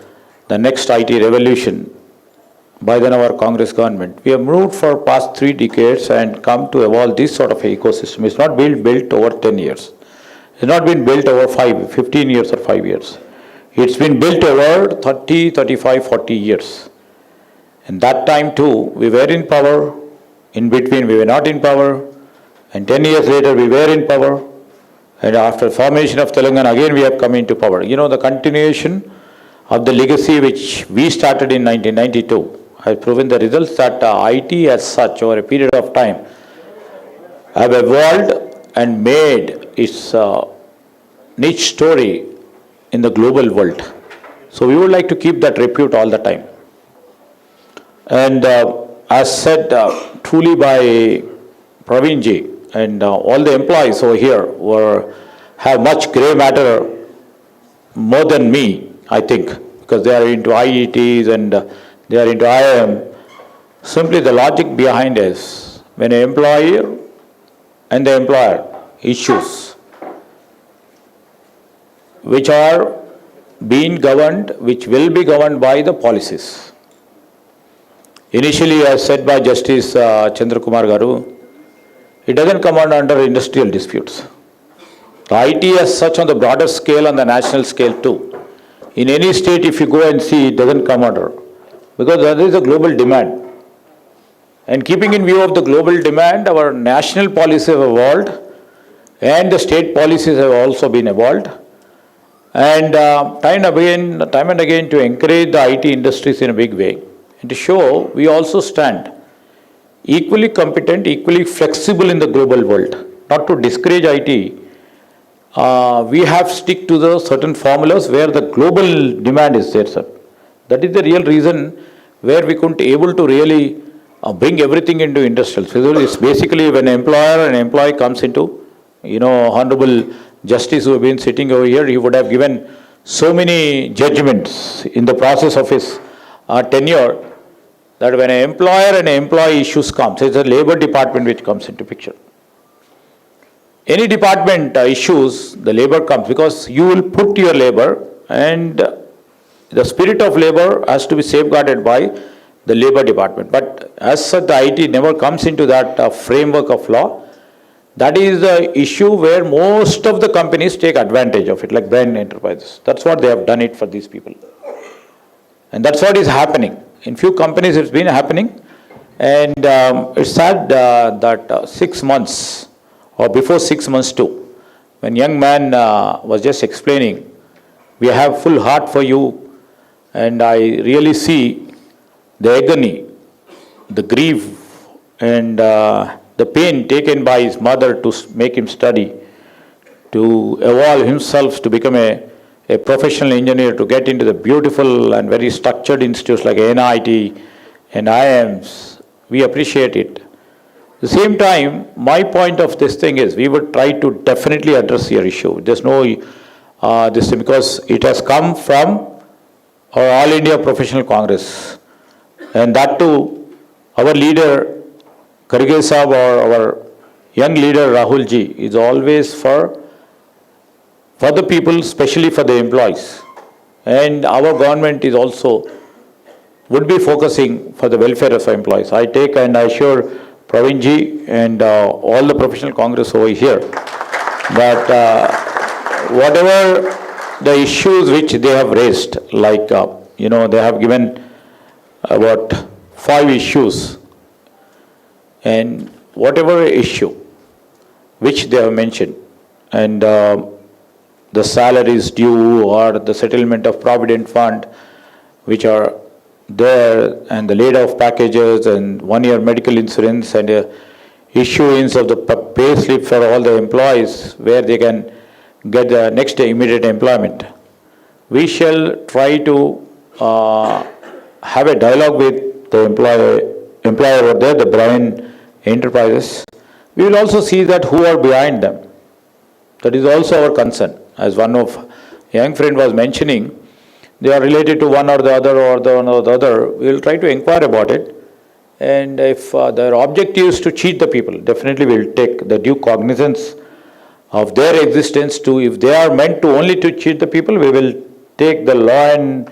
S17: the next IT revolution, by then our Congress government, we have moved for past 3 decades and come to evolve this sort of ecosystem. It's not been built over 10 years. It's not been built over 15 years or 5 years. It's been built over 30, 35, 40 years. And that time too, we were in power. In between, we were not in power. And 10 years later, we were in power. And after formation of Telangana, again we have come into power. The continuation of the legacy which we started in 1992 has proven the results that IT as such over a period of time have evolved and made its niche story in the global world. So we would like to keep that repute all the time. And as said truly by Praveenji, and all the employees over here have much grey matter more than me, I think, because they are into IETs and they are into IIM. Simply the logic behind is when an employer and the employer issues which are being governed, which will be governed by the policies. Initially, as said by Justice Chandrakumar Garu, it doesn't come under industrial disputes. The IT as such on the broader scale, on the national scale too. In any state, if you go and see, it doesn't come under, because there is a global demand. And keeping in view of the global demand, our national policies have evolved and the state policies have also been evolved. And time and again to encourage the IT industries in a big way. And to show we also stand equally competent, equally flexible in the global world. Not to discourage IT, we have stick to the certain formulas where the global demand is there, sir. That is the real reason where we couldn't able to really bring everything into industrial. So it's basically when an employer and employee comes into, Honorable Justice who have been sitting over here, he would have given so many judgments in the process of his tenure that when an employer and employee issues comes, it's a labor department which comes into picture. Any department issues, the labor comes because you will put your labor, and the spirit of labor has to be safeguarded by the labor department. But as such, the IT never comes into that framework of law. That is the issue where most of the companies take advantage of it, like Brain Enterprises. That's what they have done it for these people. And that's what is happening. In few companies it's been happening. And it's sad that 6 months, or before 6 months too, when young man was just explaining, we have full heart for you, and I really see the agony, the grief, and the pain taken by his mother to make him study, to evolve himself to become a professional engineer, to get into the beautiful and very structured institutes like NIT and IIMs. We appreciate it. At the same time, my point of this thing is we would try to definitely address your issue. There's no this thing, because it has come from our All India Professional Congress. And that too, our leader, Karge Saab, or our young leader, Rahul Ji, is always for the people, especially for the employees. And our government is also, would be focusing for the welfare of our employees. I take and I assure Praveen Ji and all the professional congress over here that whatever the issues which they have raised, like, they have given about 5 issues, and whatever issue which they have mentioned, and the salaries due or the settlement of provident fund which are there, and the laid off packages and 1-year medical insurance, and issuance of the pay slip for all the employees where they can get the next immediate employment. We shall try to have a dialogue with the employer over there, the Brain Enterprises. We will also see that who are behind them. That is also our concern. As one of young friend was mentioning, they are related to one or the other or the one or the other. We will try to inquire about it. And if their objective is to cheat the people, definitely we will take the due cognizance of their existence too. If they are meant to only to cheat the people, we will take the law and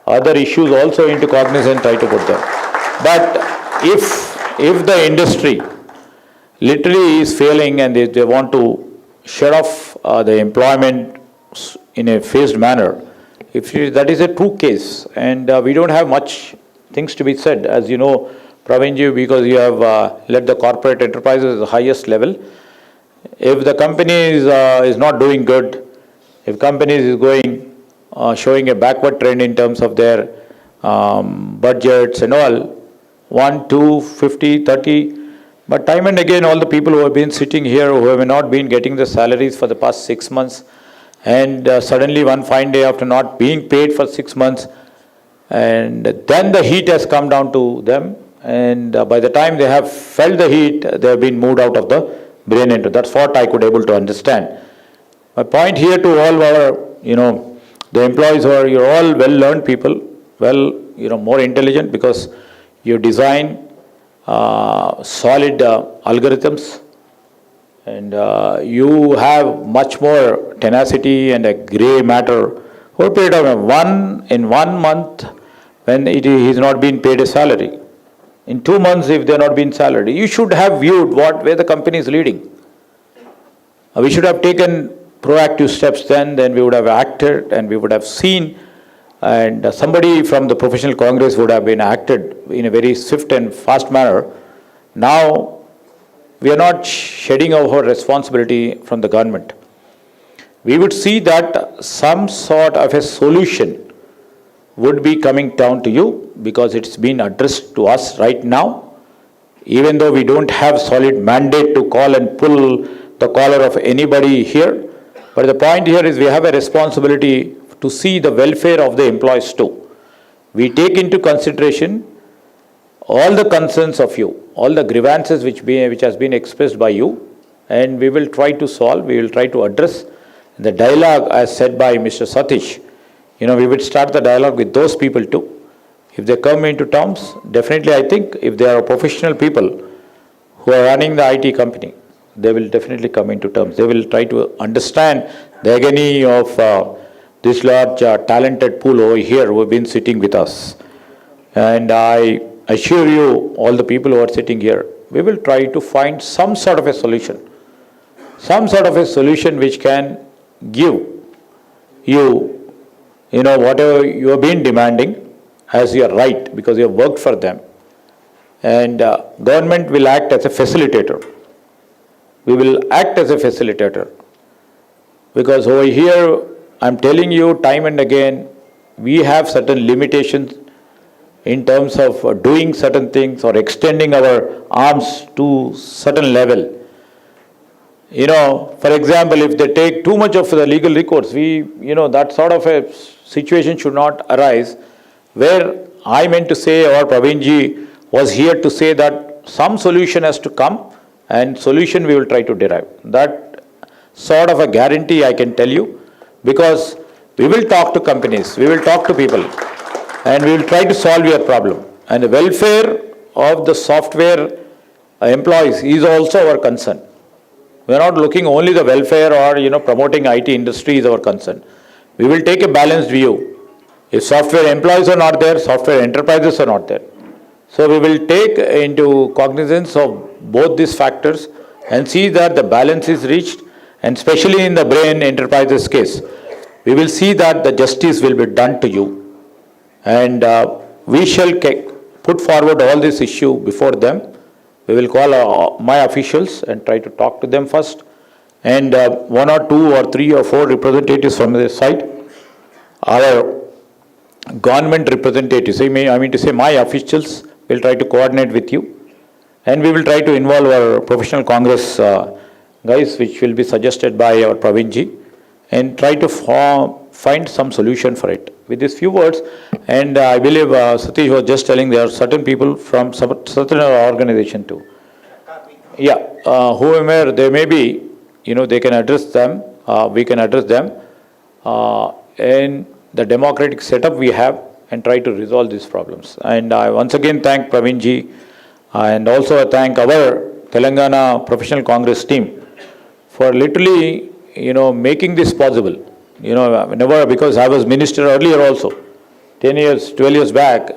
S17: other issues also into cognizance and try to put them. But if the industry literally is failing and they want to shut off the employment in a phased manner, if that is a true case, and we don't have much things to be said, as you know, Praveenji, because you have led the corporate enterprises at the highest level. If the company is not doing good, if companies is going, showing a backward trend in terms of their budgets and all, 1, 2, 50, 30, but time and again all the people who have been sitting here who have not been getting the salaries for the past 6 months, and suddenly one fine day after not being paid for 6 months, and then the heat has come down to them, and by the time they have felt the heat, they have been moved out of the Brain Enterprise. That's what I could able to understand. My point here to all our, the employees who are, you're all well-learned people, more intelligent, because you design solid algorithms, and you have much more tenacity and a gray matter over a period of in 1 month when he is not being paid a salary. In 2 months, if they are not being salaried, you should have viewed where the company is leading. We should have taken proactive steps then we would have acted, and we would have seen, and somebody from the professional congress would have been acted in a very swift and fast manner. Now, we are not shedding our responsibility from the government. we would see that some sort of a solution would be coming down to you, because it's been addressed to us right now, even though we don't have solid mandate to call and pull the collar of anybody here. But the point here is we have a responsibility to see the welfare of the employees too. We take into consideration all the concerns of you, all the grievances which has been expressed by you, and we will try to solve, we will try to address. The dialogue, as said by Mr. Satish, we would start the dialogue with those people too. If they come into terms, definitely I think if they are professional people who are running the IT company, they will definitely come into terms. They will try to understand the agony of this large talented pool over here who have been sitting with us. And I assure you, all the people who are sitting here, we will try to find some sort of a solution. Some sort of a solution which can give you, whatever you have been demanding as your right, because you have worked for them. And government will act as a facilitator. We will act as a facilitator. Because over here, I'm telling you time and again, we have certain limitations in terms of doing certain things or extending our arms to certain level. For example, if they take too much of the legal recourse, that sort of a situation should not arise, where I meant to say, or Praveenji was here to say that some solution has to come, and solution we will try to derive. That sort of a guarantee I can tell you, because we will talk to companies, we will talk to people, and we will try to solve your problem. And the welfare of the software employees is also our concern. We are not looking only the welfare or promoting IT industry is our concern. We will take a balanced view. If software employees are not there, software enterprises are not there. So we will take into cognizance of both these factors and see that the balance is reached, and especially in the brain enterprises case, we will see that the justice will be done to you. And we shall put forward all this issue before them. We will call my officials and try to talk to them first. And 1 or 2 or 3 or 4 representatives from this side, our government representatives, I mean to say my officials, will try to coordinate with you. And we will try to involve our professional Congress guys, which will be suggested by our Praveenji, and try to find some solution for it. With these few words, and I believe Satish was just telling there are certain people from certain organization too. Yeah, whoever they may be, they can address them, we can address them in the democratic setup we have, and try to resolve these problems. And I once again thank Praveenji, and also I thank our Telangana Professional Congress team for literally, making this possible. Because I was minister earlier also, 10 years, 12 years back,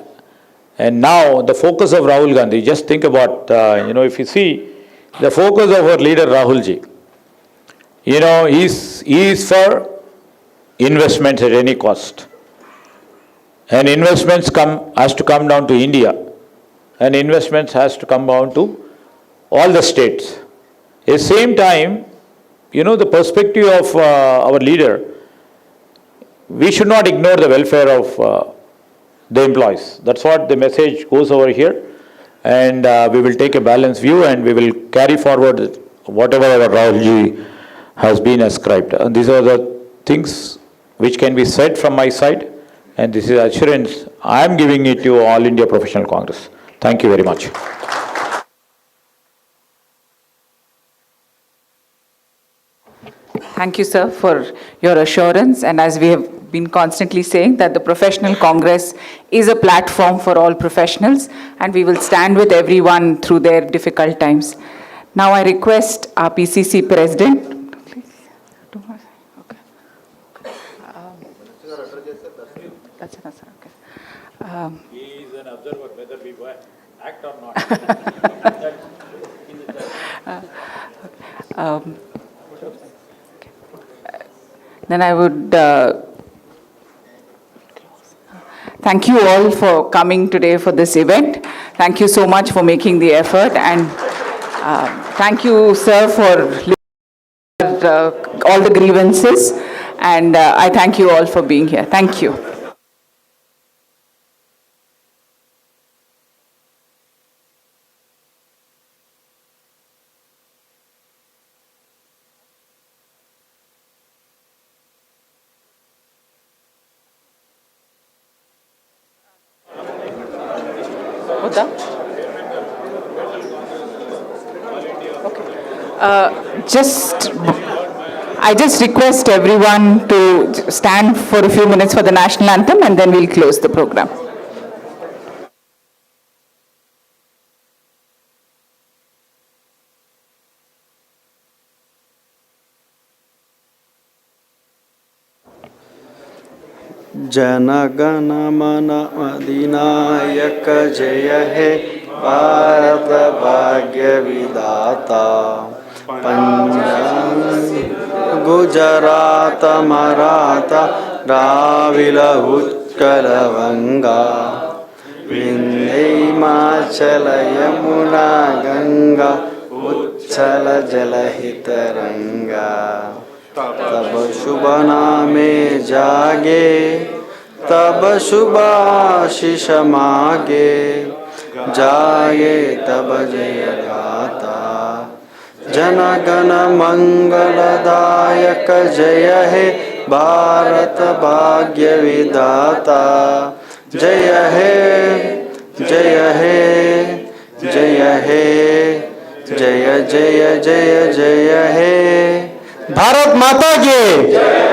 S17: and now the focus of Rahul Gandhi, just think about, if you see the focus of our leader Rahul ji, he is for investments at any cost. And investments has to come down to India, and investments has to come down to all the states. At the same time, the perspective of our leader, we should not ignore the welfare of the employees. That's what the message goes over here. And we will take a balanced view, and we will carry forward whatever our Rahul ji has been ascribed. And these are the things which can be said from my side. And this is assurance I am giving it to All India Professional Congress. Thank you very much.
S1: Thank you, sir, for your assurance. And as we have been constantly saying, that the Professional Congress is a platform for all professionals, and we will stand with everyone through their difficult times. Now I request our PCC President. That's enough, sir. Okay.
S17: He is an observer, whether we act or not.
S1: Then I would thank you all for coming today for this event. Thank you so much for making the effort, and thank you, sir, for all the grievances. And I thank you all for being here. Thank you. I just request everyone to stand for a few minutes for the national anthem, and then we'll close the program.
S2: जनगण मन अधिनायक जय हे भारत भाग्य विधाता पंजाब गुजरात मराठा द्राविड़ उत्कल गंगा विंध्य हिमाचल यमुना गंगा उच्छल जलहितरंगा तब शुभ नामे जागे तब शुभ आशीष मागे जागे तब जय गाता जनगण मंगलदायक जय हे भारत भाग्य विधाता जय हे जय हे जय हे जय जय जय जय हे भारत माता की